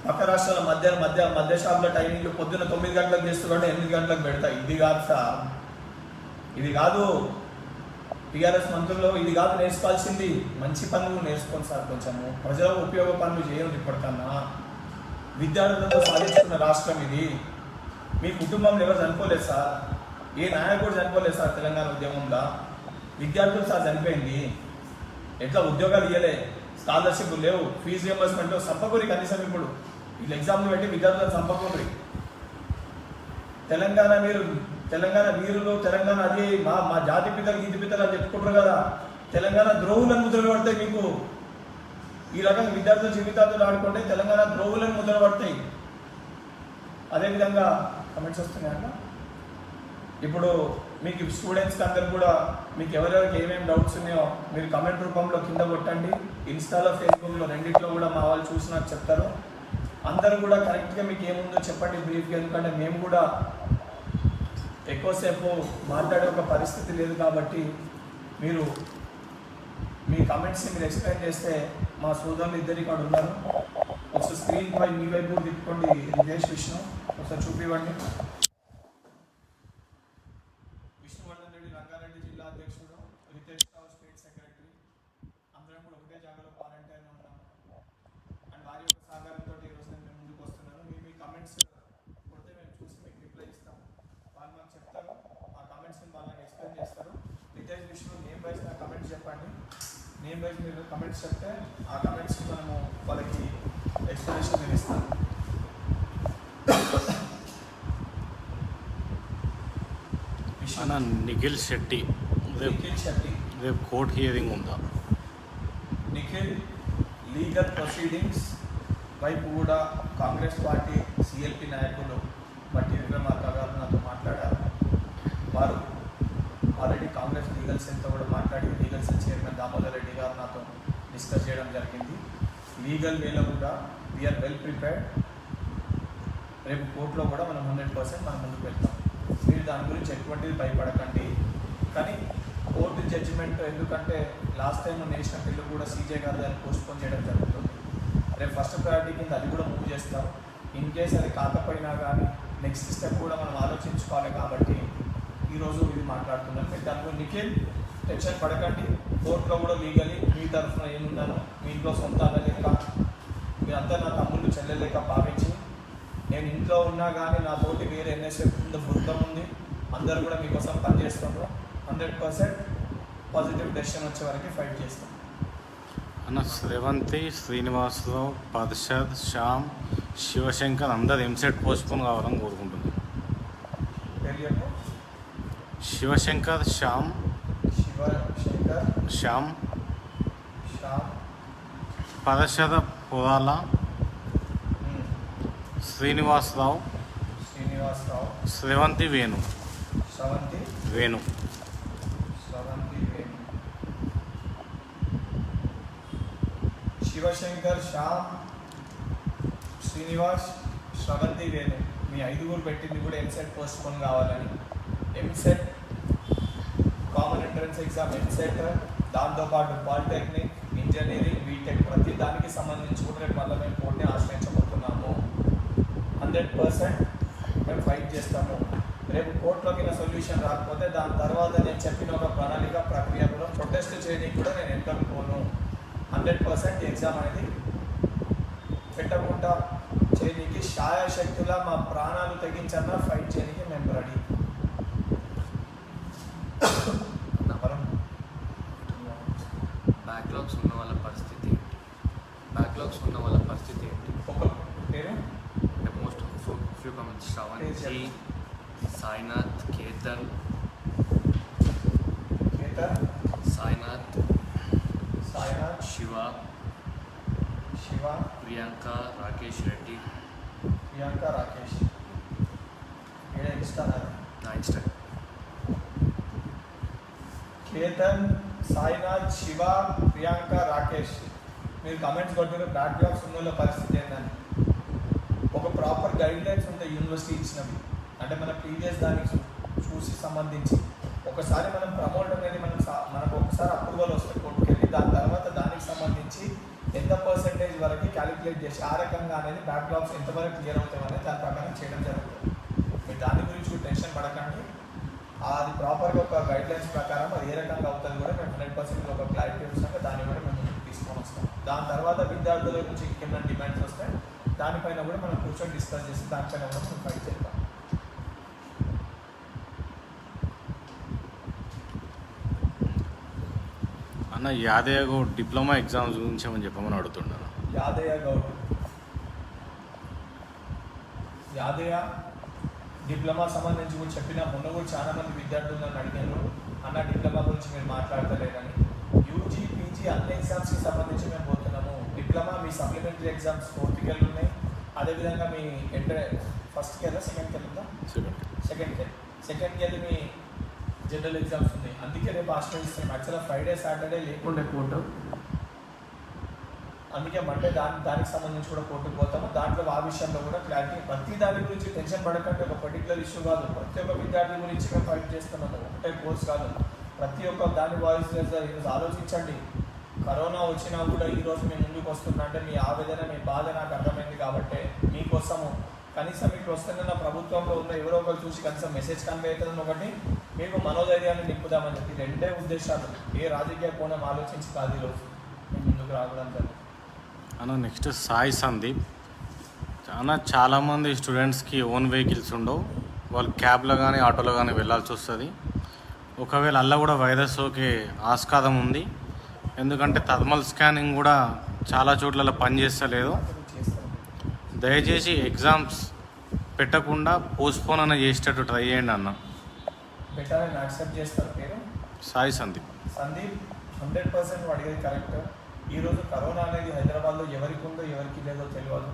పక్క రాష్ట్రాల మధ్య షాప్ల టైమింగ్లు పొద్దున్న 9 గంటలకు చేస్తున్నా 8 గంటలకు పెడతా. ఇది కాదు సార్, ఇది కాదు. టీఆర్ఎస్ మంత్రులు ఇది కాదు నేర్చుకోవాల్సింది. మంచి పనులు నేర్చుకోండి సార్, కొంచెము ప్రజలకు ఉపయోగ పనులు చేయండి. ఇప్పటికన్నా విద్యార్థులతో సాధించుకున్న రాష్ట్రం ఇది. మీ కుటుంబంలో ఎవరు చనిపోలేదు సార్, ఏ నాయకుడు చనిపోలేదు సార్ తెలంగాణ ఉద్యమంలో. విద్యార్థులు సార్ చనిపోయింది, ఎట్లా ఉద్యోగాలు ఇవ్వలే, స్కాలర్షిప్ లేవు, ఫీజు రియంబర్స్మెంట్ సంపకూరి కనీసం ఇప్పుడు వీళ్ళు ఎగ్జామ్లు పెట్టి విద్యార్థులను సంపకూరి. తెలంగాణ వీరులు, తెలంగాణ అది మా జాతి పితలు గీతి పితలు అని చెప్పుకుంటారు కదా, తెలంగాణ ద్రోహులను ముద్రలు పడతాయి మీకు. ఈ రకంగా విద్యార్థుల జీవితాలు ఆడుకుంటే తెలంగాణ ద్రోహులను ముద్రలు పడతాయి. అదేవిధంగా కమెంట్స్ వస్తున్నాయన్న. ఇప్పుడు మీకు స్టూడెంట్స్కి అందరు కూడా మీకు ఎవరెవరికి ఏమేమి డౌట్స్ ఉన్నాయో మీరు కమెంట్ రూపంలో కింద కొట్టండి. ఇన్స్టాలో, ఫేస్బుక్లో రెండిట్లో కూడా మా వాళ్ళు చూసి నాకు చెప్తారు. అందరూ కూడా కరెక్ట్గా మీకు ఏముందో చెప్పండి బ్రీఫ్గా, ఎందుకంటే మేము కూడా ఎక్కువసేపు మాట్లాడే ఒక పరిస్థితి లేదు కాబట్టి మీరు మీ కమెంట్స్ని మీరు ఎక్స్ప్లెయిన్ చేస్తే మా సోదరులు ఇద్దరు ఇక్కడ ఉన్నారు. ఒకసారి స్క్రీన్ పై మీ వైపు తిప్పుకోండి. రితేష్, విష్ణు ఒకసారి చూపివ్వండి. విష్ణువర్ధన్ రెడ్డి రంగారెడ్డి జిల్లా అధ్యక్షుడు, రితేష్ రావు స్టేట్ సెక్రటరీ. అందరం కూడా ఒకటే జాగాలో క్వారంటైన్ ఉన్నాము. అండ్ వారి యొక్క సహకారంతో ఈరోజు నేను ముందుకు వస్తున్నాను. మీ కమెంట్స్ కొడితే మేము చూసి మీకు రిప్లై ఇస్తాము. వాళ్ళు మాకు చెప్తారు, ఆ కమెంట్స్ని వాళ్ళకి ఎక్స్ప్లెయిన్ చేస్తారు. రితేష్, విష్ణు నేమ్ వైజ్ నా కమెంట్స్ చెప్పండి. నేమ్ వైజ్ మీరు కమెంట్స్ చెప్తే ఆ కమెంట్స్ మనము వాళ్ళకి ఎక్స్ప్లెనేషన్ నేను ఇస్తాను. అన్న నిఖిల్ శెట్టి రేపు కోర్ట్ హియరింగ్ ఉందా? నిఖిల్ లీగల్ ప్రొసీడింగ్స్ వైపు కూడా కాంగ్రెస్ పార్టీ సిఎల్పి నాయకులు బట్టి విక్రమార్క గారు నాతో మాట్లాడారు. వారు ఆల్రెడీ కాంగ్రెస్ లీగల్ సెల్తో కూడా మాట్లాడి legal cell chairman Damodar Reddy గారు నాతో డిస్కస్ చేయడం జరిగింది. లీగల్ వేలో కూడా వీఆర్ వెల్ ప్రిపేర్డ్. రేపు కోర్టులో కూడా మనం 100% మనం ముందుకు వెళ్తాం. మీరు దాని గురించి ఎటువంటిది భయపడకండి. కానీ కోర్టు జడ్జిమెంట్, ఎందుకంటే లాస్ట్ టైం నేషనల్ బిల్లు కూడా సీజే గారు దాన్ని పోస్ట్పోన్ చేయడం జరుగుతుంది. రేపు ఫస్ట్ ప్రయారిటీ కింద అది కూడా మూవ్ చేస్తాం. ఇన్ కేస్ అది కాకపోయినా కానీ నెక్స్ట్ స్టెప్ కూడా మనం ఆలోచించుకోవాలి కాబట్టి ఈరోజు ఇది మాట్లాడుతున్నాం. మీరు దాని గురించి నిఖిల్ టెన్షన్ పడకండి. కోర్టులో కూడా లీగలీ మీ తరఫున ఏమున్నాను, మీ ఇంట్లో సొంత లెక్క మీరంతా నా తమ్ముళ్ళు చెల్లెలేక భావించి, నేను ఇంట్లో ఉన్నా కానీ నాతోటి వేరే ఎన్ఎస్ఎఫ్ బృందం ఉంది, అందరూ కూడా మీకోసం పనిచేస్తున్నారు. 100% పాజిటివ్ డెసిషన్ వచ్చే వరకు ఫైట్ చేస్తాం. అన్న శ్రవంతి, శ్రీనివాసరావు, పర్షద్, శ్యామ్, శివశంకర్ అందరు ఎంసెట్ పోస్ట్పోన్ కావాలని కోరుకుంటున్నాను. శివశంకర్, శ్యామ్, పరశర పొరాల, శ్రీనివాసరావు, శ్రవంతి వేణు. శివశంకర్, శ్యామ్, శ్రీనివాస్, శ్రవంతి వేణు మీ 5 పెట్టింది కూడా ఎంసెట్ పోస్ట్పోన్ కావాలని. EAMCET common entrance exam, EAMCET దాంతోపాటు పాలిటెక్నిక్, ఇంజనీరింగ్, బీటెక్ ప్రతి దానికి సంబంధించి కూడా రేపు మళ్ళీ మేము కోర్టుని ఆశ్రయించబోతున్నాము. 100% మేము ఫైట్ చేస్తాము. రేపు కోర్టులోకి నా సొల్యూషన్ రాకపోతే దాని తర్వాత నేను చెప్పిన ఒక ప్రణాళిక ప్రక్రియ కూడా ప్రొటెస్ట్ చేయడానికి కూడా నేను ఎంతనుకోను. 100% ఎగ్జామ్ అనేది పెట్టకుండా చేయడానికి శాయశక్తులా మా ప్రాణాలు తెగించన్నా ఫైట్ చేయడానికి మేము రెడీ. బ్యాక్లాగ్స్ ఉన్న వాళ్ళ పరిస్థితి ఏంటి? Most few comments. Sravanthi, Sainath, Ketan, Sainath, Shiva, Priyanka, Rakesh Reddy. నా ఇన్స్టా. కేతన్, సాయినాథ్, శివ, ప్రియాంక, రాకేష్ మీరు కమెంట్స్ కొట్టిన బ్యాక్లాగ్స్ ఉన్న పరిస్థితి ఏంటని ఒక ప్రాపర్ గైడ్ లైన్స్ ఉంటాయి యూనివర్సిటీ ఇచ్చినవి. అంటే మన ప్రీవియస్ దానికి చూసి సంబంధించి ఒకసారి మనం ప్రమోట్ అనేది మనకు ఒకసారి అప్రూవల్ వస్తుంది కోర్టుకెళ్ళి, దాని తర్వాత దానికి సంబంధించి ఎంత పర్సెంటేజ్ వరకు క్యాలిక్యులేట్ చేసి ఆ రకంగా అనేది బ్యాక్లాగ్స్ ఎంతవరకు క్లియర్ అవుతాయి అనేది దాని ప్రకారం చేయడం జరుగుతుంది. మీరు దాని గురించి టెన్షన్ పడకండి. అది ప్రాపర్గా ఒక గైడ్ లైన్స్ ప్రకారం అది ఏ రకంగా అవుతుంది కూడా మేము 100% ఒక క్లారిటీ వచ్చినాక దాన్ని కూడా మేము ముందుకు తీసుకొని వస్తాం. దాని తర్వాత విద్యార్థుల నుంచి ఇంకేమైనా డిమాండ్స్ వస్తే దానిపైన కూడా మనం కూర్చొని డిస్కస్ చేసి దానిపైన కూడా మనం ఫైట్ చేద్దాం. అన్న యాదయ్య గౌడ్ డిప్లొమా ఎగ్జామ్స్ గురించి ఏమని చెప్పమని అడుగుతున్నాను. యాదయ్య గౌడ్ యాదయ్య డిప్లొమా సంబంధించి కూడా చెప్పిన మొన్న కూడా చాలా మంది విద్యార్థులు నన్ను అడిగారు, అన్న డిప్లొమా గురించి మీరు మాట్లాడతలేదని. యూజీ పీజీ అన్ని ఎగ్జామ్స్కి సంబంధించి మేము పోతున్నాము. డిప్లొమా మీ సప్లిమెంటరీ ఎగ్జామ్స్ 4th ఇయర్లు ఉన్నాయి, అదేవిధంగా మీ ఫస్ట్ ఇయర్ సెకండ్ ఇయర్ ఉందా? సెకండ్ ఇయర్ మీ జనరల్ ఎగ్జామ్స్ ఉన్నాయి. అందుకే రేపు ఆశ్రయిస్తున్నాం. యాక్చువల్గా ఫ్రైడే సాటర్డే లేకుండే కోర్టు, అందుకే మండే దానికి సంబంధించి కూడా కోర్టుకు పోతాము. దాంట్లో ఆ విషయంలో కూడా క్లారిటీ. ప్రతి దాని గురించి టెన్షన్ పడకండి. ఒక పర్టికులర్ ఇష్యూ కాదు, ప్రతి ఒక్క విద్యార్థి గురించి మేము ఫైట్ చేస్తున్నాము. ఒకటే కోర్స్ కాదు, ప్రతి ఒక్క దాని వాయిస్ ఈరోజు ఆలోచించండి. కరోనా వచ్చినా కూడా ఈరోజు మేము ముందుకు వస్తున్నా అంటే మీ ఆవేదన, మీ బాధ నాకు అర్థమైంది కాబట్టి మీకోసము కనీసం మీకు వస్తున్న ప్రభుత్వంలో ఉన్న ఎవరో ఒకరు చూసి కనీసం మెసేజ్ కన్వే అవుతుందని ఒకటి, మీకు మనోధైర్యాన్ని నింపుదామని చెప్పి రెండే ఉద్దేశాలు. ఏ రాజకీయ కోణం ఆలోచించి కాదు ఈరోజు మేము ముందుకు రావడం జరిగింది. అన్న నెక్స్ట్ సాయి సందీప్. చాలామంది స్టూడెంట్స్కి ఓన్ వెహికల్స్ ఉండవు, వాళ్ళు క్యాబ్లో కానీ ఆటోలో కానీ వెళ్ళాల్సి వస్తుంది. ఒకవేళ అలా కూడా వైరస్ సోకే ఆస్కారం ఉంది, ఎందుకంటే థర్మల్ స్కానింగ్ కూడా చాలా చోట్ల పనిచేస్తలేదు. దయచేసి ఎగ్జామ్స్ పెట్టకుండా పోస్ట్పోన్ అన్న చేసేటట్టు ట్రై చేయండి అన్న. బెటర్ అని యాక్సెప్ట్ చేస్తారు. పేరు సాయి సందీప్. 100% అడిగేది కరెక్ట్. ఈరోజు కరోనా అనేది హైదరాబాద్లో ఎవరికి ఉందో ఎవరికి లేదో తెలియదు.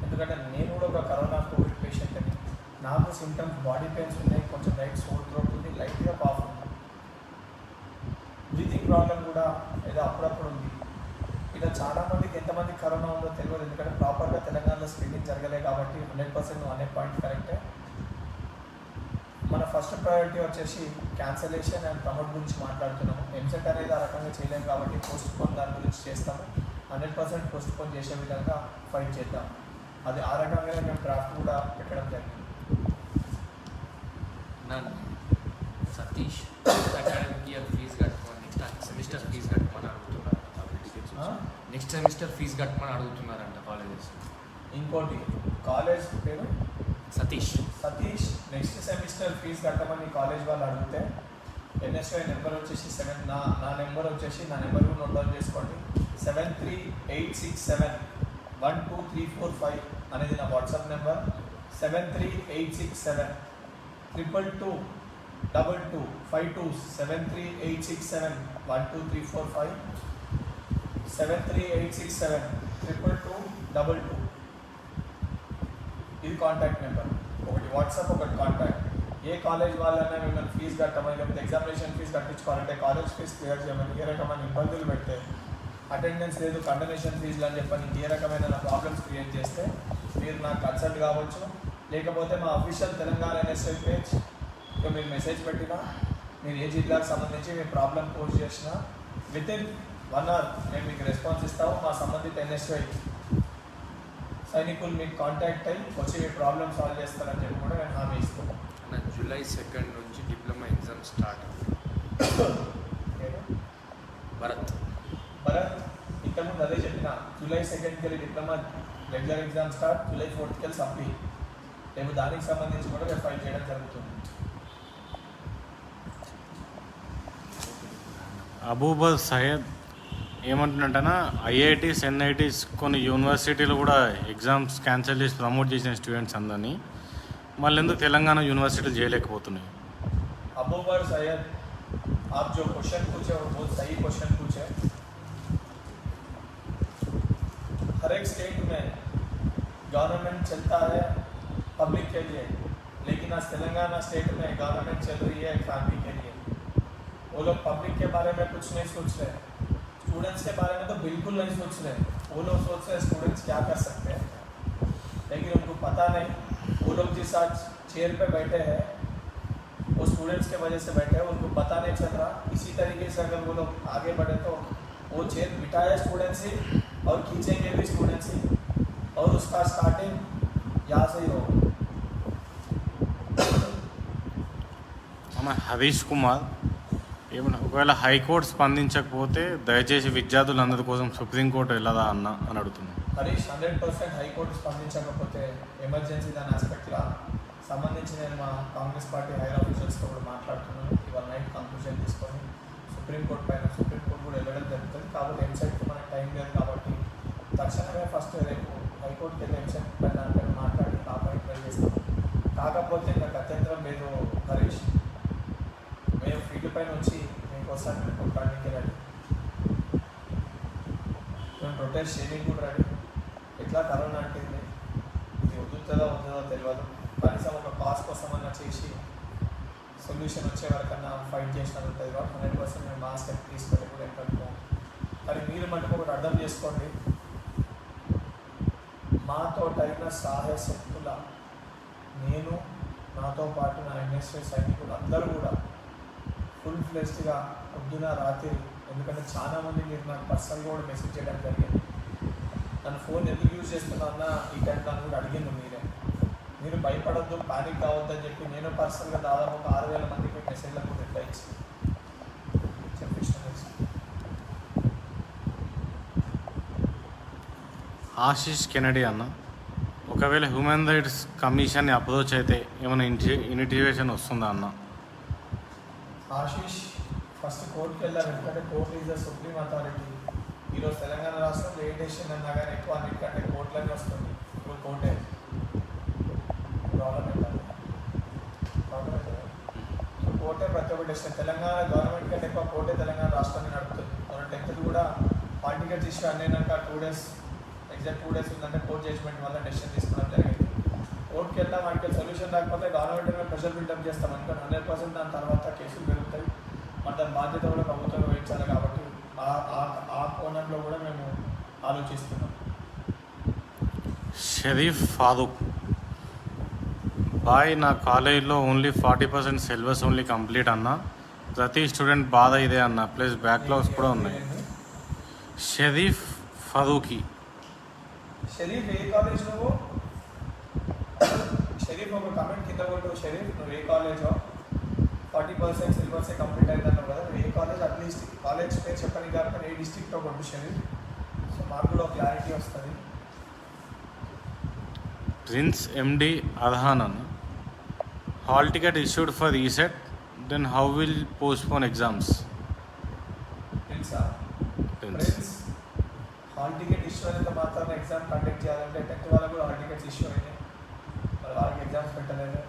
ఎందుకంటే నేను కూడా ఒక కరోనా కోవిడ్ పేషెంట్ అని. నాకు సింటమ్స్ బాడీ పెయిన్స్ ఉన్నాయి, కొంచెం లైట్ సోల్ థ్రోట్ ఉంది, లైట్గా కాఫ్ ఉంది, బ్రీతింగ్ ప్రాబ్లం కూడా ఏదో అప్పుడప్పుడు ఉంది. ఇలా చాలామందికి ఎంతమందికి కరోనా ఉందో తెలియదు, ఎందుకంటే ప్రాపర్గా తెలంగాణలో స్క్రీనింగ్ జరగలేదు కాబట్టి 100% అనే పాయింట్ కరెక్టే. మన ఫస్ట్ ప్రయారిటీ వచ్చేసి క్యాన్సలేషన్ అండ్ ప్రమోట్ గురించి మాట్లాడుతున్నాము. ఎంసెట్ అనేది ఆ రకంగా చేయలేము కాబట్టి పోస్ట్పోన్ దాని గురించి చేస్తాము. 100% పోస్ట్పోన్ చేసే విధంగా ఫైట్ చేద్దాం. అది ఆ రకంగానే మేము డ్రాఫ్ట్ కూడా పెట్టడం జరిగింది. సతీష్ అకాడమిక్ ఇయర్ ఫీజు కట్టుకోండి, నెక్స్ట్ సెమిస్టర్ ఫీజు కట్టమని అడుగుతున్నారు. నెక్స్ట్ సెమిస్టర్ ఫీజు కట్టమని అడుగుతున్నారంట కాలేజెస్. ఇంకోటి కాలేజ్ పేరు సతీష్ నెక్స్ట్ సెమిస్టర్ ఫీజు కట్టమని కాలేజ్ వాళ్ళు అడిగితే ఎన్ఎస్ఐ నెంబర్ వచ్చేసి నా నెంబర్ వచ్చేసి నా నెంబర్ కూడా నోట్ డౌన్ చేసుకోండి. 73867122345 అనేది నా వాట్సాప్ నెంబర్. 73867222252 73867122345 738672222. ఇది కాంటాక్ట్ నెంబర్. ఒకటి వాట్సాప్, ఒకటి కాంటాక్ట్. ఏ కాలేజ్ వాళ్ళైనా మిమ్మల్ని ఫీజు కట్టమని, లేకపోతే ఎగ్జామినేషన్ ఫీజు కట్టించుకోవాలంటే కాలేజ్ ఫీజు క్లియర్ చేయమని ఏ రకమైన ఇబ్బందులు పెడితే, అటెండెన్స్ లేదు కండోనేషన్ ఫీజులు అని చెప్పని ఏ రకమైన ప్రాబ్లమ్స్ క్రియేట్ చేస్తే మీరు నాకు కన్సల్ట్ కావచ్చు. లేకపోతే మా అఫీషియల్ తెలంగాణ ఎన్ఎస్ఐ పేజ్ మీరు మెసేజ్ పెట్టినా, మీరు ఏ జిల్లాకు సంబంధించి మీ ప్రాబ్లం పోస్ట్ చేసినా వితిన్ 1 hour మేము మీకు రెస్పాన్స్ ఇస్తాము. మా సంబంధిత ఎన్ఎస్ఐ సైనికులు మీకు కాంటాక్ట్ అయ్యి వచ్చి మీ ప్రాబ్లమ్ సాల్వ్ చేస్తారని చెప్పి కూడా నేను హామీ ఇస్తున్నాను. July 2nd నుంచి డిప్లొమా ఎగ్జామ్ స్టార్ట్. భరత్ ఇంతకుముందు అదే చెప్పిన. July 2nd వెళ్ళి diploma regular exam start, July 4th వెళ్ళి సప్లీ. రేపు దానికి సంబంధించి కూడా రేపు ఫైల్ చేయడం జరుగుతుంది. అబూబర్ సయ్యద్ ఏమంటున్నట్టనా, ఐఐటీస్ ఎన్ఐటీస్ కొన్ని యూనివర్సిటీలు కూడా ఎగ్జామ్స్ క్యాన్సిల్ చేసి ప్రమోట్ చేసిన స్టూడెంట్స్ అందరినీ మళ్ళీ ఎందుకు తెలంగాణ యూనివర్సిటీలు చేయలేకపోతున్నాయి? अबूबर सैयद, आप जो क्वेश्चन पूछे वो बहुत सही क्वेश्चन पूछे. हर एक स्टेट में गवर्नमेंट चलता है पब्लिक के लिए, लेकिन आज तेलंगाना स्टेट में गवर्नमेंट चल रही है फैमिली के लिए. वो लोग पब्लिक के बारे में कुछ नहीं सोच रहे, स्टूडेंट्स के बारे में तो बिल्कुल नहीं सोच रहे. वो लोग सोच रहे स्टूडेंट्स क्या कर सकते हैं, लेकिन उनको पता नहीं वो लोग जिस आज चेयर पे बैठे हैं वो स्टूडेंट्स के वजह से बैठे हैं, उनको पता नहीं चल रहा. इसी तरीके से अगर वो लोग आगे बढ़े तो वो चेयर बिठाए स्टूडेंट्स ही और खींचेंगे भी स्टूडेंट्स ही, और उसका स्टार्टिंग यहाँ से ही होगा. అన్న హరీష్ కుమార్ ఏమన్నా, ఒకవేళ హైకోర్టు స్పందించకపోతే దయచేసి విద్యార్థులందరి కోసం సుప్రీంకోర్టు వెళ్ళదా అన్న అని అడుగుతున్నాను. హరీష్ 100% హైకోర్టు స్పందించకపోతే ఎమర్జెన్సీ దాని ఆస్పెక్ట్లో సంబంధించి నేను మా కాంగ్రెస్ పార్టీ హైర్ ఆఫీసర్స్తో కూడా మాట్లాడుతున్నాను. ఇవాళ నైట్ కంక్లూజన్ తీసుకొని సుప్రీంకోర్టు కూడా వెళ్ళడం జరుగుతుంది. కాబట్టి ఎంసెట్కి మనకు టైం లేదు కాబట్టి తక్షణమే ఫస్ట్ రేపు హైకోర్టుకి వెళ్ళి ఎంసెట్ పైన మాట్లాడి కాపాడి ట్రై చేస్తాం. కాకపోతే ఇంకా అత్యంతరం లేదు హరీష్, మేము ఫీల్డ్ పైన వచ్చి మీకోసం కొట్టడానికి రెడీ, మేము ప్రొటెస్ట్ చేయడానికి కూడా రెడీ. ఎట్లా కరోనా అంటుంది, ఇది వద్దుతుందో తెలియదు, కనీసం ఒక కాజ్ కోసం అన్నా చేసి సొల్యూషన్ వచ్చే వరకన్నా ఫైట్ చేసినట్టు ఉంటుంది. కాబట్టి 100% మేము మా స్టెప్ తీసుకొని కూడా ఎక్కడికో. కానీ మీరు మటుకు ఒకటి అర్థం చేసుకోండి, మాతోటైన సాహసక్తుల నేను, నాతో పాటు నా ఎన్ఎస్ఏ సైనికులు అందరూ కూడా ఫుల్ ఫ్లెజ్డ్గా పొద్దున రాత్రి, ఎందుకంటే చాలామంది మీరు నాకు పర్సనల్గా కూడా మెసేజ్ చేయడం జరిగింది, నన్ను ఫోన్ ఎందుకు యూజ్ చేస్తున్నా ఈ టైంలో అని కూడా అడిగింది మీరే. మీరు భయపడొద్దు, పానిక్ కావద్దని చెప్పి నేను పర్సనల్గా దాదాపు ఒక 6,000 మందికి మెసేజ్లకు రిప్లై ఇచ్చి చెప్పిస్తాను. ఆశీష్ కెనడీ అన్న, ఒకవేళ హ్యూమన్ రైట్స్ కమిషన్ని అప్రోచ్ అయితే ఏమైనా ఇనిటివేషన్ వస్తుందా అన్న? ఆశీష్ ఫస్ట్ కోర్టుకి వెళ్ళారు, ఎందుకంటే court is the supreme authority. ఈరోజు తెలంగాణ రాష్ట్రంలో ఏ డెసిషన్ అన్నా కానీ ఎక్కువ అన్నిటికంటే కోర్టులోనే వస్తుంది. ఇప్పుడు కోర్టే కోర్టే ప్రతి ఒక్క డెసిషన్, తెలంగాణ గవర్నమెంట్ కంటే ఎక్కువ కోర్టే తెలంగాణ రాష్ట్రాన్ని నడుపుతుంది. మన 10th కూడా హాల్ టికెట్స్ ఇష్యూ అన్నైనాక 2 days ఎగ్జాక్ట్ 2 days ఉందంటే కోర్ట్ జడ్జ్మెంట్ వల్ల డెసిషన్ తీసుకోవడం జరిగింది. కోర్టుకి వెళ్తాం, మనకి సొల్యూషన్ రాకపోతే గవర్నమెంట్ మీద ప్రెషర్ బిల్డప్ చేస్తాం అనుకోండి, 100% దాని తర్వాత కేసులు పెరుగుతాయి. మన దాని బాధ్యత కూడా ప్రభుత్వం వహించాలి. కాబట్టి ఆ కోణంలో కూడా మేము ఆలోచిస్తున్నాం. షరీఫ్ ఫారూక్, బాయ్ నా కాలేజీలో ఓన్లీ 40% సిలబస్ ఓన్లీ కంప్లీట్ అన్న, ప్రతి స్టూడెంట్ బాధ ఇదే అన్న, ప్లస్ బ్యాక్లాగ్స్ కూడా ఉన్నాయి. షరీఫ్ ఫరూకి. షరీఫ్ ఏ కాలేజ్ నువ్వు? షరీఫ్ ఒక కమెంట్ కింద కొట్టు. షరీఫ్ నువ్వు ఏ కాలేజో? 40% సిలబస్ కంప్లీట్ అయిందన్నావు కదా, నువ్వు ఏ కాలేజ్? అట్లీస్ట్ కాలేజ్ పేరు చెప్పని కాకుండా ఏ డిస్ట్రిక్ట్లో కొట్టు షరీఫ్, సో మాకు కూడా క్లారిటీ వస్తుంది. ప్రిన్స్ ఎండి అర్హాన్ అన్న, hall ticket issued for ECET, then how will postpone exams? ప్రిన్సా? ప్రిన్స్ హాల్ టికెట్ ఇష్యూ అయినంత మాత్రాన ఎగ్జామ్ కండక్ట్ చేయాలంటే 10th వాళ్ళకు కూడా హాల్ టికెట్స్ ఇష్యూ అయినాయి, మరి వాళ్ళకి ఎగ్జామ్స్ పెట్టలేదు.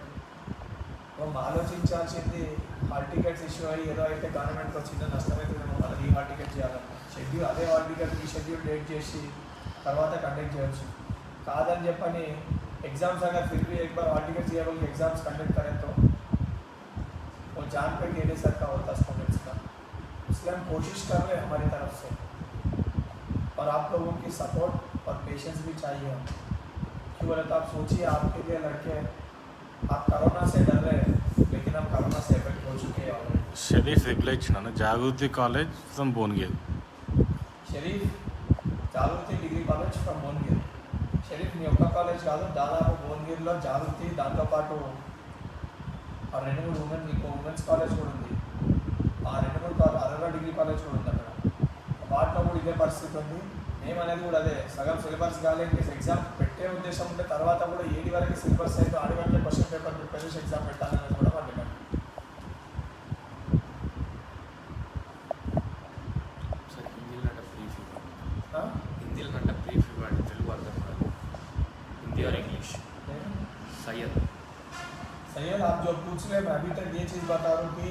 మనం ఆలోచించాల్సింది హాల్ టికెట్స్ ఇష్యూ అయ్యి ఏదో అయితే గవర్నమెంట్కి చిన్న నష్టమైతుందేమో, వాళ్ళకి ఈ హాల్ టికెట్ చేయాలన్న షెడ్యూల్, అదే హాల్ టికెట్ ఈ షెడ్యూల్ డేట్ చేసి తర్వాత కండక్ట్ చేయవచ్చు. కాదని చెప్పని एग्जाम्स अगर फिर भी एक बार हॉल टिकट चाहिए बोल एग्जाम्स कंडक्ट करें तो वो जान पे घेरे सकता होता स्टूडेंट्स का, इसलिए हम कोशिश कर रहे हैं हमारी तरफ से, और आप लोगों की सपोर्ट और पेशेंस भी चाहिए हम। क्यों बोले तो आप सोचिए, आपके लिए लड़के आप कोरोना से डर रहे हैं, लेकिन हम कोरोना से एफेक्ट हो चुके हैं ऑलरेडी. షరీఫ్ రిప్లై ఇచ్చిన Jagruti college from Bhuvanagiri. Sharif Jagruti degree college from Bhuvanagiri. Sharif నీ ఒక్క కాలేజ్ కాదు, దాదాపు భువనగిరిలో జాగృతి, దాంతోపాటు ఆ 2-3 మీకు ఉమెన్స్ కాలేజ్ కూడా ఉంది, ఆ 2-3 కాలేజ్ అరవై డిగ్రీ కాలేజ్ కూడా ఉంది అక్కడ, వాటిలో కూడా ఇదే పరిస్థితి ఉంది. మేము అనేది కూడా అదే, సగం సిలబస్ కాలేదు ఎగ్జామ్ పెట్టే ఉద్దేశం ఉంటే తర్వాత కూడా 7 వరకు సిలబస్ అయితే 6 గంటల క్వశ్చన్ పేపర్ ప్రిపేర్ చేసి ఎగ్జామ్ పెట్టాలనేది కూడా మా డిమాండ్. सैयद आप जो पूछ रहे हैं, मैं अभी तक ये चीज़ बता रहा हूँ कि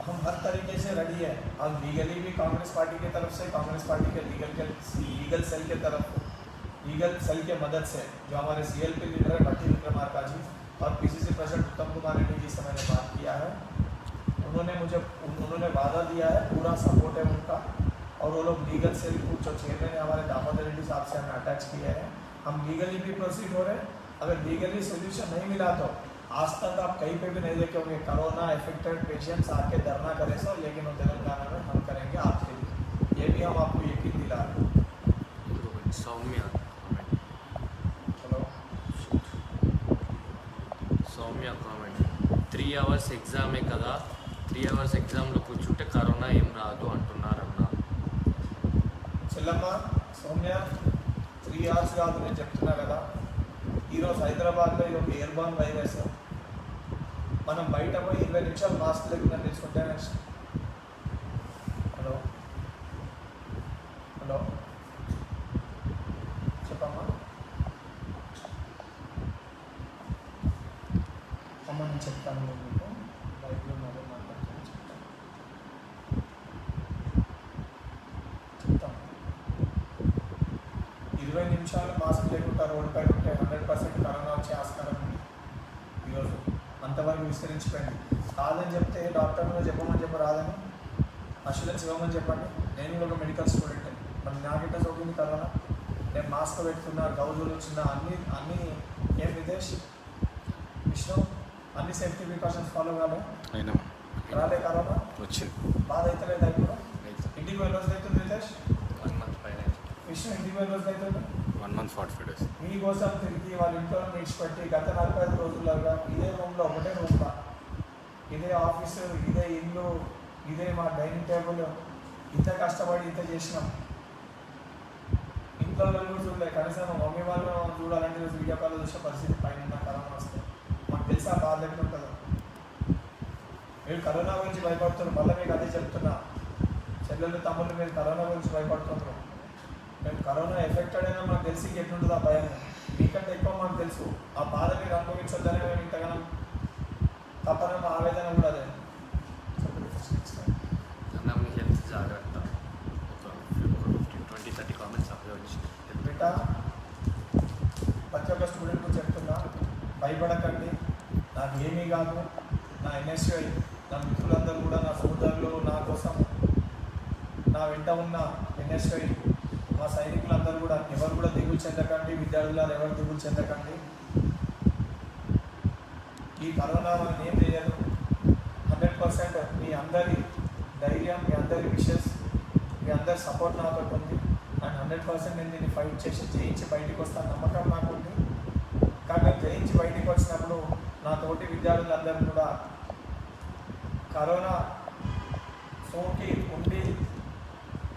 हम हर तरीके से रेडी है। हम लीगली भी कांग्रेस पार्टी की तरफ से, कांग्रेस पार्टी के लीगल सेल के तरफ, लीगल सेल के मदद से जो हमारे CLP लीडर है भट्टी विक्रमार्का जी और PCC प्रेसिडेंट उत्तम कुमार रेड्डी जी से मैंने बात किया है, उन्होंने वादा दिया है, पूरा सपोर्ट है उनका, और वो लोग लीगल सेल जो चेयरमैन है हमारे दामोदर रेड्डी साहब से हमें अटैच किया है। हम लीगली भी प्रोसीड हो रहे हैं, अगर लीगली सोल्यूशन नहीं मिला तो आज तक आप कहीं पे भी नहीं देखे होंगे कोरोना इफेक्टेड पेशेंट्स आके धरना करे सर, लेकिन वो तेलंगाना में हम करेंगे आपके लिए, ये भी हम आपको यकीन दिला रहे हैं। సౌమ్య కామెంట్ 3 hours ఎగ్జామే కదా, 3 hours ఎగ్జామ్లో కూర్చుంటే కరోనా ఏం రాదు అంటున్నారన్న. చెల్లమ్మ సౌమ్య 3 hours కాదు, నేను చెప్తున్నా కదా, ఈరోజు హైదరాబాద్లో ఇది ఒక ఎయిర్బార్న్ వైరస్, మనం బయట పోయి 20 నిమిషాలు మాస్క్ లేకుండా తీసుకుంటే నేను చెప్తాను మీకు లైవ్లో మొదలు మాట్లాడుతాను చెప్తాను 20 నిమిషాలు మాస్క్ లేకుండా రోడ్డుపై ఉంటే 100% కరోనా వచ్చే ఆస్కారం ఉంది ఈరోజు అంతవరకు విస్తరించిపోయింది. కాదని చెప్తే డాక్టర్లు చెప్పమని రాదని అష్యూరెన్స్ ఇవ్వమని చెప్పండి. నేను కూడా ఒక మెడికల్ స్టూడెంట్, మరి నాకెట్లా సోకింది కరోనా? నేను మాస్క్ పెట్టుకున్నా, గౌజులు వచ్చిన అన్ని ఏం విదేశ్ విష్ణు అన్ని సేఫ్టీ ప్రికాషన్స్ ఫాలో కాలే రాలే కరోనా వచ్చింది. బాధ అవుతలేదు ఇప్పుడు. ఇంటికి వెళ్ళి రోజులు అవుతుంది విదేశ్ 1 month పైన విష్ణు ఇంటికి వెళ్ళి రోజులు అవుతుంది. 1 month 45 days. మీకోసం తిరిగి వాళ్ళ ఇంట్లో విడిచిపెట్టి గత 45 రోజులుగా ఇదే రూమ్లో ఒకటే రూమ్లో ఇదే ఆఫీసు, ఇదే ఇల్లు, ఇదే మా డైనింగ్ టేబుల్, ఇంత కష్టపడి ఇంత చేసినాం. ఇంట్లో వాళ్ళు చూడలే, కనీసం మా మమ్మీ వాళ్ళు చూడాలంటే వీడియో కాల్ చూసే పరిస్థితి పైన కరోనా వస్తే మాకు తెలుసా బాధ ఎక్కడ ఉంటుందో. మీరు కరోనా గురించి భయపడుతున్నారు, మళ్ళీ మీకు అదే చెప్తున్నా. చెల్లెళ్ళు తమ్ముళ్ళు మీరు కరోనా గురించి భయపడుతున్నారు. మేము కరోనా ఎఫెక్టెడ్ అయినా మాకు తెలిసి ఎట్లుంటుంది ఆ భయం. మీకంటే ఎక్కువ మాకు తెలుసు. ఆ బాధ మీరు అనుభవించొద్దనే మేము ఇంతగానం తప్పన ఆవేదన కూడా అదే. అన్న మీ హెల్త్ జాగ్రత్త. ఒక 15-20-30 కామెంట్స్ అవే వచ్చి బిడ్డ ప్రతి ఒక్క స్టూడెంట్కు చెప్తున్నా, భయపడకండి. నాకు ఏమీ కాదు. నా ఎన్ఎస్ఐ, నా మిత్రులందరూ కూడా, నా సోదరులు, నా కోసం నా వెంట ఉన్న ఎన్ఎస్ఐ, మా సైనికులందరూ కూడా ఎవరు కూడా దిగులు చెందకండి. విద్యార్థులు ఎవరు దిగులు చెందకండి. ఈ కరోనా మనకి ఏం చేయదు. 100% మీ అందరి ధైర్యం, మీ అందరి విషెస్, మీ అందరి సపోర్ట్ నాతో ఉంది. అండ్ 100% నేను దీన్ని ఫైట్ చేసి జయించి బయటికి వస్తాను నమ్మకం నాకు ఉంది. కానీ నేను జయించి బయటికి వచ్చినప్పుడు నా తోటి విద్యార్థులందరూ కూడా కరోనా సోకి ఉండి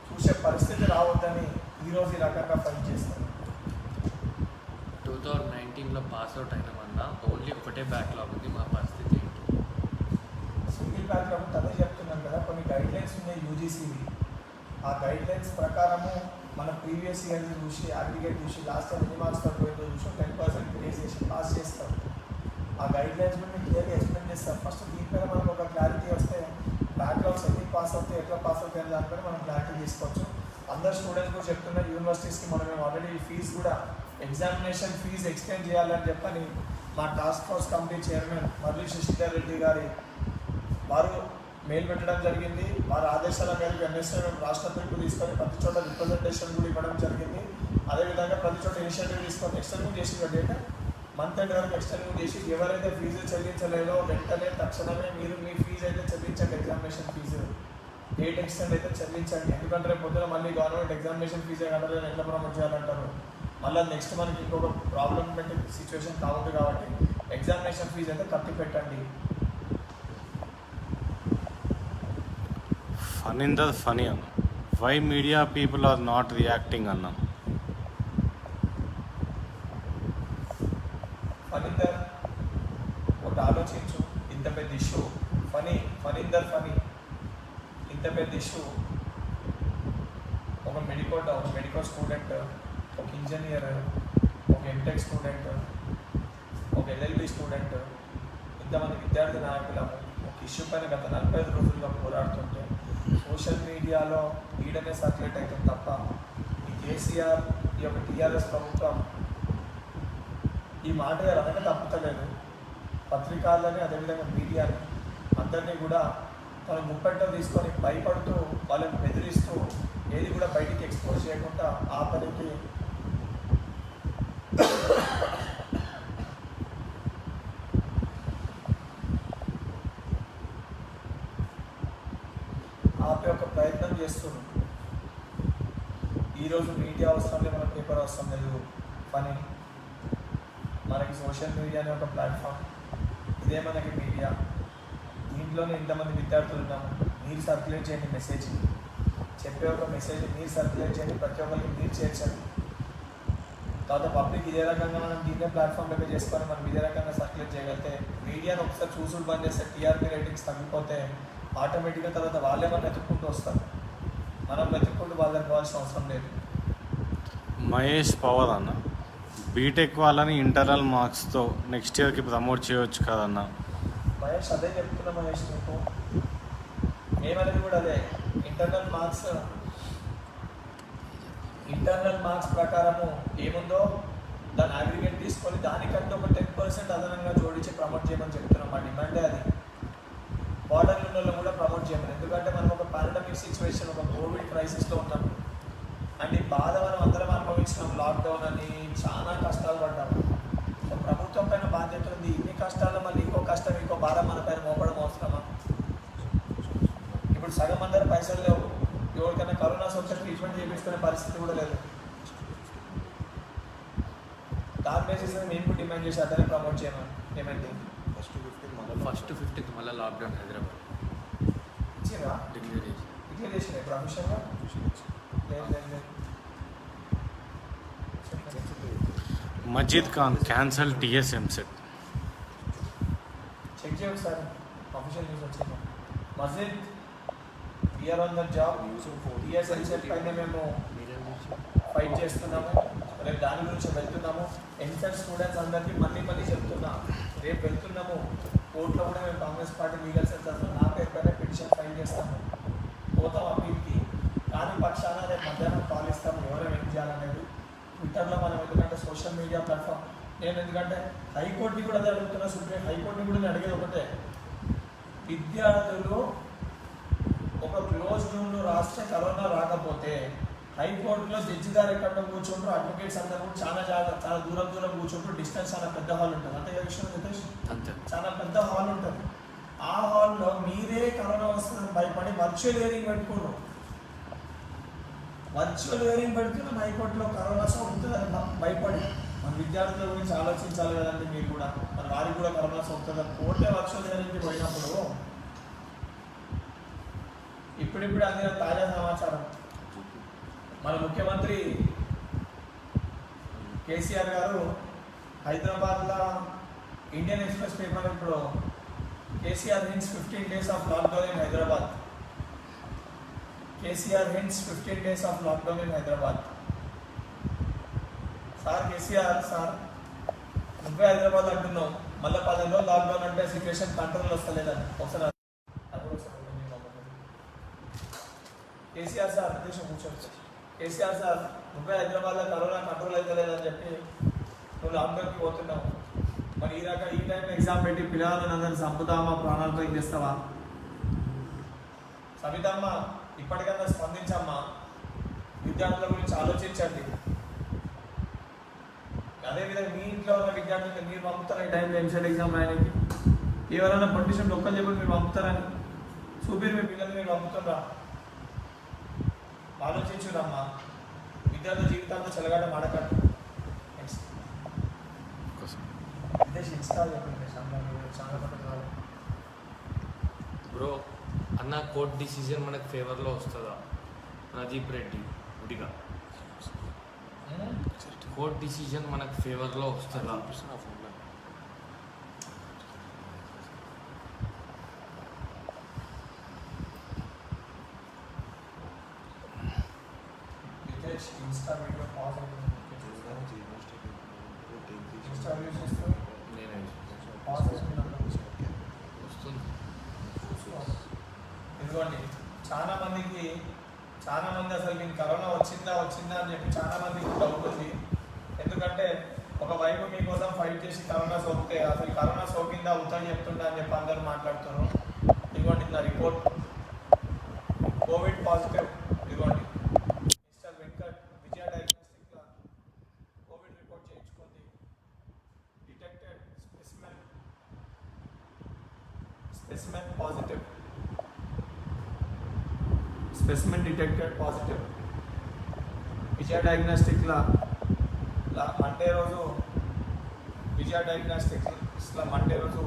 చూసే పరిస్థితి రావద్దని ఈరోజు ఈ రకంగా ఫైట్ చేస్తాను. 2019లో పాస్అవుట్ అయినామన్నా ఓన్లీ ఒకటే బ్యాక్లాగ్ ఉంది. మా పరిస్థితి ఏంటి? సింగిల్ బ్యాక్లాగ్ అదే చెప్తున్నాను కదా. కొన్ని గైడ్లైన్స్ ఉన్నాయి యూజీసీవి. ఆ గైడ్లైన్స్ ప్రకారము మన ప్రీవియస్ ఇయర్ చూసి అగ్రిగేట్ చూసి లాస్ట్ ఇయర్ ఎన్ని మార్క్స్ పోయిందో చూసి 10% గ్రేస్ చేసి పాస్ చేస్తాం. ఆ గైడ్లైన్స్ కూడా మీకు క్లియర్గా ఎక్స్ప్లెయిన్ చేస్తాం. ఫస్ట్ దీనిపైన మనకు ఒక క్లారిటీ వస్తే బ్యాక్లాగ్స్ ఎన్ని పాస్ అవుతాయి, ఎట్లా పాస్ అవుతాయి అనే దానిపైన మనం క్లారిటీ తీసుకోవచ్చు. అందరు స్టూడెంట్స్ కూడా చెప్తున్న యూనివర్సిటీస్కి మనం మేము ఆల్రెడీ ఫీజు కూడా ఎగ్జామినేషన్ ఫీజు ఎక్స్టెండ్ చేయాలని చెప్పని మా టాస్క్ ఫోర్స్ కమిటీ చైర్మన్ మర్రి శశిధర్ రెడ్డి గారి వారు మెయిల్ పెట్టడం జరిగింది. వారి ఆదేశాల మేరకు ఎన్ఎస్ఐ రాష్ట్ర పిలుపు తీసుకొని ప్రతి చోట రిప్రజెంటేషన్ కూడా ఇవ్వడం జరిగింది. అదేవిధంగా ప్రతి చోట ఇనిషియేటివ్ తీసుకొని ఎక్స్టెండ్ చేసి డేటా మంత్ ఎండ్ వరకు ఎక్స్టెండ్ చేసి ఎవరైతే ఫీజు చెల్లించలేదో వెంటనే తక్షణమే మీరు మీ ఫీజు అయితే చెల్లించండి. ఎగ్జామినేషన్ ఫీజు డేట్ ఎక్స్టెండ్ అయితే చెల్లించండి. ఎందుకంటే రేపు పొద్దున మళ్ళీ గవర్నమెంట్ ఎగ్జామినేషన్ ఫీజే కట్టాలి, ఎట్లా ప్రమోట్ చేయాలంటారు. మళ్ళీ నెక్స్ట్ మనకి ఇంకొక ప్రాబ్లమేటిక్ సిచ్యువేషన్ కావద్దు. కాబట్టి ఎగ్జామినేషన్ ఫీజు అయితే కట్టి పెట్టండి. ఫనీ అన్న, why media people are not reacting అన్న? ఫనీందర్ ఒకటి ఆలోచించు. ఇంత పెద్ద ఇష్యూ ఫనీందర్ ఇంత పెద్ద ఇష్యూ. ఒక మెడికల్ స్టూడెంట్, ఒక ఇంజనీర్, ఒక ఎంటెక్ స్టూడెంట్, ఒక ఎల్ఎల్బి స్టూడెంట్, ఇంతమంది విద్యార్థి నాయకులము ఒక ఇష్యూ పైన గత 45 రోజులుగా పోరాడుతుంటే సోషల్ మీడియాలో ఈడనే సర్క్యులేట్ అవుతుంది తప్ప ఈ కేసీఆర్, ఈ యొక్క టీఆర్ఎస్ ప్రభుత్వం ఈ మాట అనగా తప్పుతలేదు. పత్రికలని అదేవిధంగా మీడియాని అందరినీ కూడా తన ముప్పట్లో తీసుకొని భయపడుతూ వాళ్ళని బెదిరిస్తూ ఏది కూడా బయటికి ఎక్స్పోజ్ చేయకుండా ఆ పనికి ఆపే ఒక ప్రయత్నం చేస్తున్నారు. ఈరోజు మీడియా అవసరం లేదు, మన పేపర్ అవసరం లేదు. పని మనకి సోషల్ మీడియా అనే ఒక ప్లాట్ఫామ్, ఇదే మనకి మీడియా. దీంట్లోనే ఇంతమంది విద్యార్థులు ఉన్నాము. మీరు సర్క్యులేట్ చేయండి మెసేజ్, చెప్పే ఒక మెసేజ్ మీరు సర్క్యులేట్ చేయండి, ప్రతి ఒక్కరికి మీరు చేర్చండి. తర్వాత పబ్లిక్ ఇదే రకంగా మనం దీన్నే ప్లాట్ఫామ్ దగ్గర చేసుకొని మనం ఇదే రకంగా సర్క్యులేట్ చేయగలిగితే, మీడియాను ఒకసారి చూసుడు బంద్ చేస్తే టీఆర్పీ రేటింగ్స్ తగ్గిపోతే ఆటోమేటిక్గా తర్వాత వాళ్ళే మనం వెతుక్కుంటూ వస్తారు. మనం వెతుక్కుంటూ వాళ్ళకి పోవాల్సిన అవసరం లేదు. మహేష్ పవర్ అన్న, బీటెక్ వాళ్ళని ఇంటర్నల్ మార్క్స్తో నెక్స్ట్ ఇయర్కి ప్రమోట్ చేయవచ్చు కదన్న. మహేష్ అదే చెప్తున్నా మహేష్ నీకు, మేమనేది కూడా అదే. ఇంటర్నల్ మార్క్స్ ప్రకారము ఏముందో దాని అగ్రిగేట్ తీసుకొని దానికంటే ఒక 10% అదనంగా జోడించి ప్రమోట్ చేయమని చెప్తున్నాం. మా డిమాండే అది. బార్డర్ యూనియన్లో కూడా ప్రమోట్ చేయమని, ఎందుకంటే మనం ఒక పాండమిక్ సిచ్యువేషన్, ఒక కోవిడ్ క్రైసిస్లో ఉన్నాం. అండ్ ఈ బాధ మనం అందరం అనుభవించినాం. లాక్డౌన్ అని చాలా కష్టాలు పడ్డాము. సో ప్రభుత్వం పైన బాధ్యత ఉంది. ఇన్ని కష్టాలు మళ్ళీ ఇంకో కష్టం, ఇంకో భారం మన పైన మోపడం అవసరమా? ఇప్పుడు సగం అందరూ పైసలు లేవు. ఎవరికైనా కరోనా సోకితే ట్రీట్మెంట్ చేయించుకునే పరిస్థితి కూడా లేదు. దాని బేసిస్ మేము డిమాండ్ చేసి అతనే ప్రమోట్ చేయమని. ఏమంటే ఫస్ట్ 15th మళ్ళీ లాక్డౌన్ హైదరాబాద్ ఇచ్చిరా డిక్లేర్ చేసిన ఇప్పుడు అఫీషియల్గా లేదు. Majeed Khan cancel TS EAMCET. Check చేయండి సార్, అఫీషియల్ న్యూస్ వచ్చింది. Majeed we're on the job. TS EAMCET పైన మేము ఫైట్ చేస్తున్నాము. రేపు దాని గురించి వెళ్తున్నాము. ఎంసెట్ స్టూడెంట్స్ అందరికీ మళ్ళీ చెప్తున్నా, రేపు వెళ్తున్నాము కోర్టులో కూడా. మేము కాంగ్రెస్ పార్టీ లీగల్ సెంటర్లో నా పేరు పైన పిటిషన్ ఫైల్ చేస్తాము. పోతాం అప్పీల్కి. కానీ పక్షాన రేపు మధ్యాహ్నం కాల్ ఇస్తాము ఎవరైనా ఏం చేయాలనేది. ట్విట్టర్లో మనం, ఎందుకంటే సోషల్ మీడియా ప్లాట్ఫామ్. నేను ఎందుకంటే హైకోర్టుని కూడా అదే అడుగుతున్నా, సుప్రీం హైకోర్టుని కూడా నేను అడిగేది ఒకటే, విద్యార్థులు ఒక క్లోజ్ రూమ్లో రాస్తే కరోనా రాకపోతే హైకోర్టులో జడ్జి గారు ఎక్కడ కూర్చుంటారు, అడ్వకేట్స్ అందరూ చాలా దూరం కూర్చుంటారు. డిస్టెన్స్ చాలా పెద్ద హాల్ ఉంటుంది. అంతే విషయం నితేష్, చాలా పెద్ద హాల్ ఉంటుంది. ఆ హాల్లో మీరే కరోనా వస్తుందని భయపడి వర్చువల్ హియరింగ్ పెట్టుకోరు. వర్చువల్ హియరింగ్ పెడుతున్నాం హైకోర్టులో, కరోనా సోకుతుందని భయపడి. మన విద్యార్థుల గురించి ఆలోచించాలి కదండి మీరు కూడా. మన వారికి కూడా కరోనా సోకుతుందని కోర్టే వర్చువల్ హియరింగ్కి పోయినప్పుడు ఇప్పుడిప్పుడు అందిన తాజా సమాచారం, మన ముఖ్యమంత్రి కేసీఆర్ గారు హైదరాబాద్లో ఇండియన్ ఎక్స్ప్రెస్ పేపర్ ఇప్పుడు KCR hints 15 days of lockdown in Hyderabad. KCR hints 15 days of lockdown in Hyderabad. Sir KCR, sir నువ్వే హైదరాబాద్ అంటున్నావు, మళ్ళీ 15 రోజులు లాక్డౌన్ అంటే సిచ్యువేషన్ కంట్రోల్ వస్తలేదని ఒకసారి కేసీఆర్ సార్ దేశం కూర్చోవచ్చు. కేసీఆర్ సార్ నువ్వే హైదరాబాద్లో కరోనా కంట్రోల్ అవుతలేదని చెప్పి నువ్వు లాక్డౌన్కి పోతున్నావు. మరి ఈ టైంలో ఎగ్జామ్ పెట్టి పిల్లలను అందరినీ చంపుతామా, ప్రాణాలతో ఏం చేస్తావా? సవితమ్మ ఇప్పటికన్నా స్పందించమ్మా, విద్యార్థుల గురించి ఆలోచించండి. అదేవిధంగా మీ ఇంట్లో ఉన్న విద్యార్థులకి మీరు పంపుతారా ఈ టైంలో ఎంసెట్ ఎగ్జామ్ రాయడానికి? ఎవరైనా పొలిటీషియన్ ఒక్కరు చెప్పి మీరు పంపుతారని చూపిరు, మీ పిల్లల్ని మీరు పంపుతున్నారా? ఆలోచించురమ్మా. విద్యార్థుల జీవితాలతో చెలగాట మాడకండి. బ్రో అన్న, కోర్ట్ డిసిజన్ మనకు ఫేవర్లో వస్తుందా? నదీప్ రెడ్డి ఉడిగా కోర్ట్ డిసిజన్ మనకు ఫేవర్లో వస్తుందా? ఇన్స్టా వీడియో పాజ్ అవుతుంది. ఇన్స్టా యూజ్ చేస్తే నేనే పాజ్ అవుతున్నప్పుడు వస్తుంది. ఇదిగోండి, చాలా మంది అసలు మీకు కరోనా వచ్చిందా అని చెప్పి చాలా మందికి డౌట్ ఉంది. ఎందుకంటే ఒకవైపు మీకోసం ఫైట్ చేసి కరోనా సోకితే అసలు కరోనా సోకిందా అవుతుందని చెప్తుందా అని చెప్పి అందరూ మాట్లాడుతున్నారు. ఇదిగోండి నా రిపోర్ట్, కోవిడ్ పాజిటివ్. ఇదిగోండి mister Venkat Vijaya diagnostic COVID report చేయించుకుంది. Detected specimen positive. Specimen detected positive. Vijaya డయాగ్నోస్టిక్లో మండే రోజు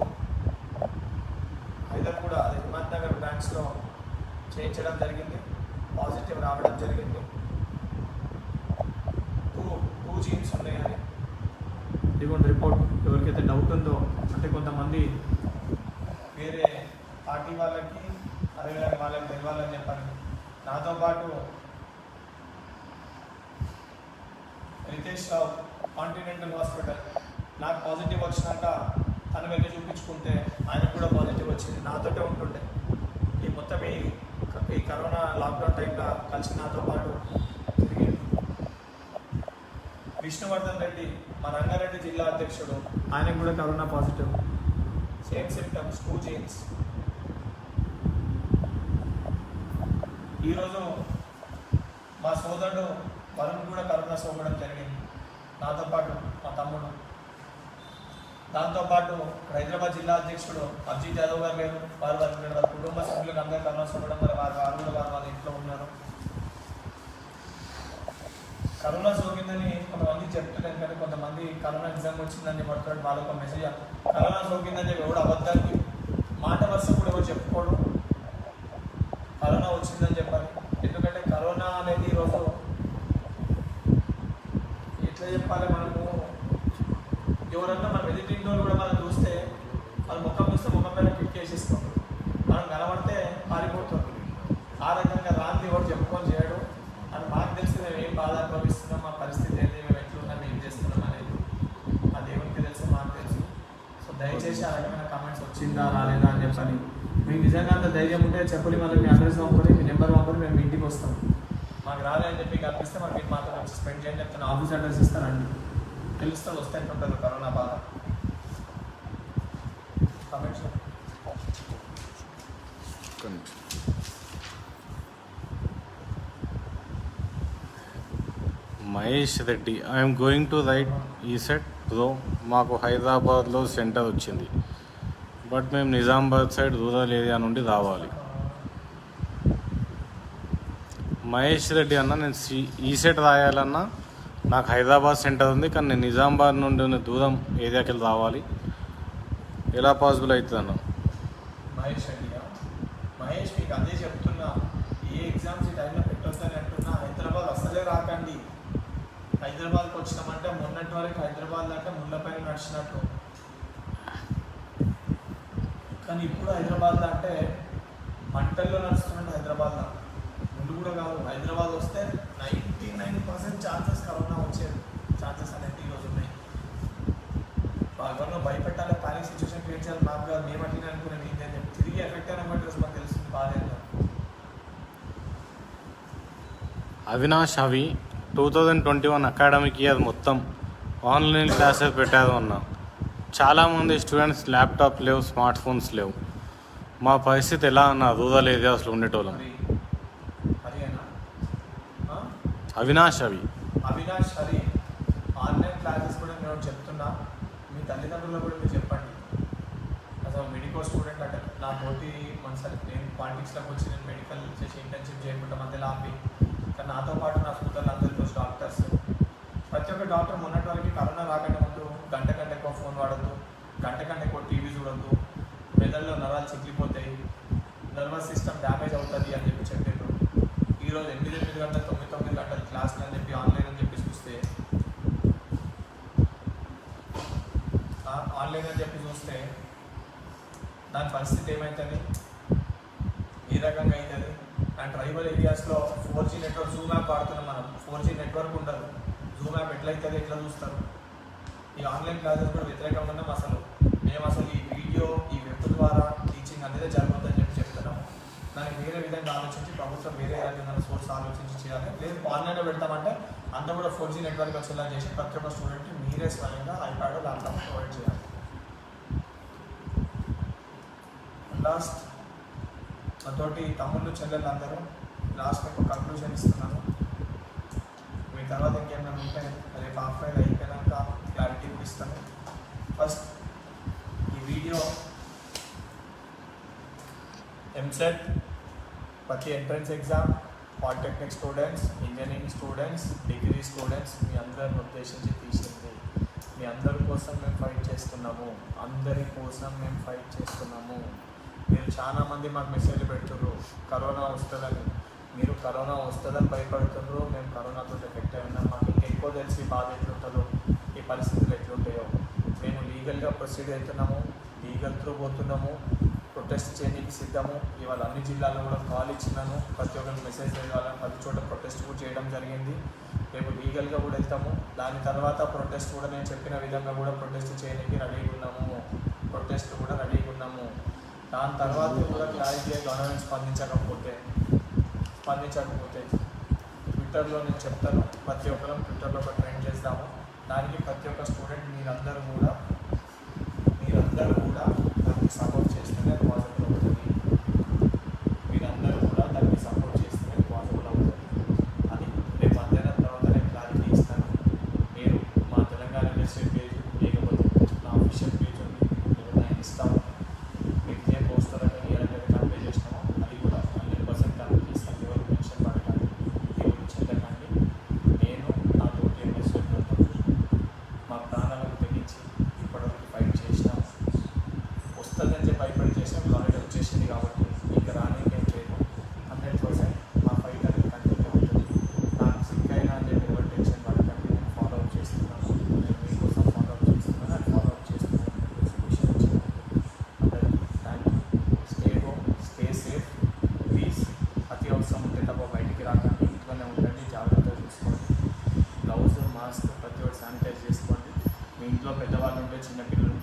హైదర్గూడ అదే హిమాయత్ నగర్ బ్రాంచ్లో చేయించడం జరిగింది. పాజిటివ్ రావడం జరిగింది. టూ జీన్స్ ఉన్నాయని ఇదిగోండి రిపోర్ట్. ఎవరికైతే డౌట్ ఉందో, అంటే కొంతమంది వేరే పార్టీ వాళ్ళకి అదేవిధంగా వాళ్ళకి తెలియాలని చెప్పండి. నాతో పాటు రితేష్ రావు కాంటినెంటల్ హాస్పిటల్, నాకు పాజిటివ్ వచ్చినాక తను వెళ్ళి చూపించుకుంటే ఆయనకు కూడా పాజిటివ్ వచ్చింది. నాతోటే ఉంటుండే ఈ మొత్తం ఈ కరోనా లాక్డౌన్ టైంలో కలిసి నాతో పాటు తిరిగి. విష్ణువర్ధన్ రెడ్డి మా రంగారెడ్డి జిల్లా అధ్యక్షుడు, ఆయనకు కూడా corona positive, same symptoms, 2 jeans. ఈరోజు మా సోదరుడు వరుణ్ కూడా కరోనా సోకడం జరిగింది, నాతో పాటు మా తమ్ముడు. దాంతోపాటు హైదరాబాద్ జిల్లా అధ్యక్షుడు అర్జిత్ యాదవ్ గారు లేరు, వారి కుటుంబ సభ్యులకు అందరూ కరోనా సోకడం వల్ల వారు కూడా వాళ్ళ ఇంట్లో ఉన్నారు. కరోనా సోకిందని కొంతమంది చెప్తున్నారు, కానీ కొంతమంది కరోనా ఎగ్జామ్ వచ్చిందని పడుతున్నాడు. వాళ్ళకు ఒక మెసేజ్, కరోనా సోకిందని చెప్పి ఎవడు అబద్ధానికి మాట వరుస కూడా ఎవరు చెప్పుకోడు, కరోనా వచ్చిందని చెప్పాలి. ఎందుకంటే కరోనా అనేది ఈరోజు ఎట్లా చెప్పాలి, మనకు ఎవరన్నా మనం ఎదుటింటో కూడా మనం చూస్తే వాళ్ళు ముఖం చూస్తే ముఖం పైన క్లిక్ చేసేస్తాం, మనం కనబడితే పారిపోతుంది. ఆ రకంగా రాంతి ఎవరు చెప్పుకొని చేయడం అని మాకు తెలిసి మేము ఏం బాధ అనుభవిస్తున్నాం, మా పరిస్థితి ఏంటి, మేము ఎట్లున్నాం, ఏం చేస్తున్నాం అనేది ఆ దేవునికి తెలుసు, మాకు తెలుసు. సో దయచేసి ఆ రకమైన కామెంట్స్ వచ్చిందా రాలేదా అని చెప్పని మీకు నిజంగా అంత ధైర్యం ఉంటే చెప్పండి, మళ్ళీ మీ అడ్రస్ పంపండి, మీ నెంబర్ పంపండి, మేము ఇంటికి వస్తాం. మాకు రాలేదని చెప్పి కనిపిస్తే మరి మీరు మాతో వచ్చి స్పెండ్ చేయండి చెప్తాను. ఆఫీస్ అడ్రస్ ఇస్తానండి, తెలుస్తుంది వస్తే ఎట్లుంటుంది కరోనా బాధ. Comments Mahesh Reddy, I'm going to right ఈ సెట్ బ్రో. మాకు హైదరాబాద్లో సెంటర్ వచ్చింది, బట్ మేము నిజామాబాద్ సైడ్ రూరల్ ఏరియా నుండి రావాలి. మహేష్ రెడ్డి అన్న, నేను ఈ సెట్ రాయాలన్నా నాకు హైదరాబాద్ సెంటర్ ఉంది, కానీ నేను నిజామాబాద్ నుండి దూరం ఏరియాకి వెళ్ళి రావాలి, ఎలా పాసిబుల్ అవుతుంది అన్న? మహేష్ రెడ్డిగా, మహేష్ మీకు అదే చెప్తున్నా, ఏ ఎగ్జామ్స్ ఈ టైంలో పెట్టొద్దని అంటున్నా. హైదరాబాద్ అసలే రాకండి. హైదరాబాద్కి వచ్చినామంటే మొన్నటి వరకు హైదరాబాద్ దాకా ముళ్ళపైన నడిచినట్టు, కానీ ఇప్పుడు హైదరాబాద్ అంటే మంటల్లో నడుస్తున్నట్టు. హైదరాబాద్లో ముందు కూడా కాదు, హైదరాబాద్ వస్తే 99% ఛాన్సెస్ కరోనా వచ్చేది, ఛాన్సెస్ అనేది ఈరోజు ఉన్నాయి. ఎవరినో భయపెట్టాలి, ప్యానిక్ సిచ్యువేషన్ క్రియేట్ చేయాలి, మాకు కాదు మేము అట్లా అనుకున్నాం ఏంటని చెప్పి తిరిగి ఎఫెక్ట్ అయిన బట్టి మాకు తెలుస్తుంది బాధ. అవినాష్ అవి 2021 అకాడమిక్ ఇయర్ మొత్తం ఆన్లైన్ క్లాసెస్ పెట్టారు అన్న. చాలామంది స్టూడెంట్స్ ల్యాప్టాప్ లేవు, స్మార్ట్ ఫోన్స్ లేవు. మా పరిస్థితి ఎలా అన్న రూరల్ ఏరియాస్లో ఉండేటోళ్ళం? అవినాష్ హరి ఆన్లైన్ క్లాసెస్ కూడా నేను చెప్తున్నా, మీ తల్లిదండ్రులు కూడా మీరు చెప్పండి. అసలు మెడికల్ స్టూడెంట్ అంటే నా తోటి మనసరి నేను పాలిటిక్స్లోకి వచ్చి నేను మెడికల్ చేసి ఇంటర్న్షిప్ చేయకుండా మధ్యలో ఆపి, కానీ నాతో పాటు నా స్కూటర్లు అందరితో డాక్టర్స్, ప్రతి ఒక్క డాక్టర్ మొన్నటి వరకు కరోనా రాకంటే ముందు గంట ఎక్కువ ఫోన్ వాడద్దు, గంట ఎక్కువ టీవీ చూడద్దు, మెదడులో నరాలు చిక్కిపోతాయి, నర్వస్ సిస్టమ్ డ్యామేజ్ అవుతుంది అని చెప్పి చెప్పారు. ఈరోజు 8 గంటలు 9 గంటలు క్లాసులు అని చెప్పి ఆన్లైన్ అని చెప్పి చూస్తే దాని పరిస్థితి ఏమవుతుంది, ఏ రకంగా అవుతుంది. అండ్ ట్రైబల్ ఏరియాస్లో 4G నెట్వర్క్, జూమ్ యాప్ వాడుతున్నాం మనం, 4G నెట్వర్క్ ఉండదు, జూమ్ యాప్ ఎట్లయితుంది, ఎట్లా చూస్తారు. ఈ ఆన్లైన్ క్లాసెస్ కూడా వ్యతిరేకంగా ఉన్నాం. మేము అసలు ఈ వీడియో, ఈ వెబ్ ద్వారా టీచింగ్ అనేది జరుగుతుందని చెప్పి చెప్తున్నాము. దానికి వేరే విధంగా ఆలోచించి ప్రభుత్వం వేరే రకమైన సోర్స్ ఆలోచించి చేయాలి. లేదు ఆన్లైన్లో పెడతామంటే అంతా కూడా 4G నెట్వర్క్ వచ్చేలా చేసి ప్రతి ఒక్క స్టూడెంట్కి మీరే స్వయంగా ఐప్యాడ్, ల్యాప్టాప్ ప్రొవైడ్ చేయాలి. లాస్ట్ నాతోటి తమ్ముళ్ళు చెల్లెళ్ళు అందరూ లాస్ట్ ఒక కంక్లూజన్ ఇస్తున్నాను. మీ తర్వాత ఇంకేమైనా ఉంటే రేపు ఆఫ్లైన్ అయిపోయాక క్లారిటీ ఇస్తాను. ఫస్ట్ ఈ వీడియో ఎంసెట్, ప్రతి entrance exam, polytechnic students, engineering students, degree students మీ అందరిని ఉద్దేశించి తీసింది. మీ అందరి కోసం మేము ఫైట్ చేస్తున్నాము, అందరి కోసం మేము ఫైట్ చేస్తున్నాము. మీరు చాలామంది మాకు మెసేజ్లు పెడుతున్నారు కరోనా వస్తుందని. మీరు కరోనా వస్తుందని భయపడుతున్నారు, మేము కరోనాతో ఎఫెక్ట్ అయి ఉన్నాం. మాకు ఇంకెక్కువ తెలిసి బాధ ఎట్లుంటుందో, ఈ పరిస్థితులు ఎట్లుంటాయో. మేము లీగల్గా ప్రొసీడ్ అవుతున్నాము, లీగల్ త్రూ పోతున్నాము, ప్రొటెస్ట్ చేయడానికి సిద్ధము. ఇవాళ అన్ని జిల్లాల్లో కూడా కాల్ ఇచ్చినాను, ప్రతి ఒక్కరికి మెసేజ్ ఇవ్వాలని 10 చోట్ల ప్రొటెస్ట్ కూడా చేయడం జరిగింది. రేపు లీగల్గా కూడా వెళ్తాము. దాని తర్వాత ప్రొటెస్ట్ కూడా నేను చెప్పిన విధంగా కూడా ప్రొటెస్ట్ చేయడానికి రెడీగా ఉన్నాము. ప్రొటెస్ట్ కూడా రెడీగా ఉన్నాము. దాని తర్వాత కూడా క్లారిటీగా గవర్నమెంట్ స్పందించకపోతే ట్విట్టర్లో నేను చెప్తాను, ప్రతి ఒక్కరు ట్విట్టర్లో ఒక ట్రెండ్ చేస్తాము. దానికి ప్రతి ఒక్క స్టూడెంట్ మీరందరూ కూడా దానికి సపోర్ట్ చేస్తేనే అది పాసిబుల్ అవుతుంది. మీరందరూ కూడా దానికి సపోర్ట్ చేస్తేనే అది పాసిబుల్ అవుతుంది అని రేపు మధ్యాహ్నం తర్వాత నేను క్లారిటీ ఇస్తాను. మీరు మా తెలంగాణ యూనివర్సిటీ పేజ్ లేకపోతే నా అఫీషియల్ పేజ్ ఉంది, నేను ఇస్తాము. మీకు ఏ పోస్టర్లను ఏ కంప్లై చేసినామో అది కూడా 100% కంప్లీట్ ఇస్తాను. ఎవరు మెన్షన్ పడకండి, ఎవరు చెందకండి. నేను నా తోటి ఎంఎస్సీ మా ప్రాణాలకు తెగించి ఇప్పటివరకు ఫైట్ చేసినాము. వస్తుందని చెప్పి భయపడి చేసాం, ఆల్రెడీ వచ్చేసింది కాబట్టి ఇంకా రానికేం లేదు. 100% మా ఫైట్ అనేది కంటిన్యూ అవుతుంది. నాకు సిక్ అయినా అని చెప్పి ఎవరు టెన్షన్ పడకండి. నేను ఫాలో అప్ చేస్తున్నాను, నేను మీకోసం ఫాలో అప్ చేస్తున్నాను, అది ఫాలో అప్ చేస్తున్నాను. విషయం వచ్చింది. అందరికీ thank you. Stay home, stay safe, please. అతి అవసరం ఉంటే తప్ప బయటికి రాకండి, ఇంట్లోనే ఉండండి, జాగ్రత్తగా చూసుకోండి. గ్లౌజ్, మాస్క్ ప్రతి ఒక్కటి శానిటైజ్ చేసుకోండి. మీ ఇంట్లో పెద్దవాళ్ళు ఉంటే చిన్నపిల్లలు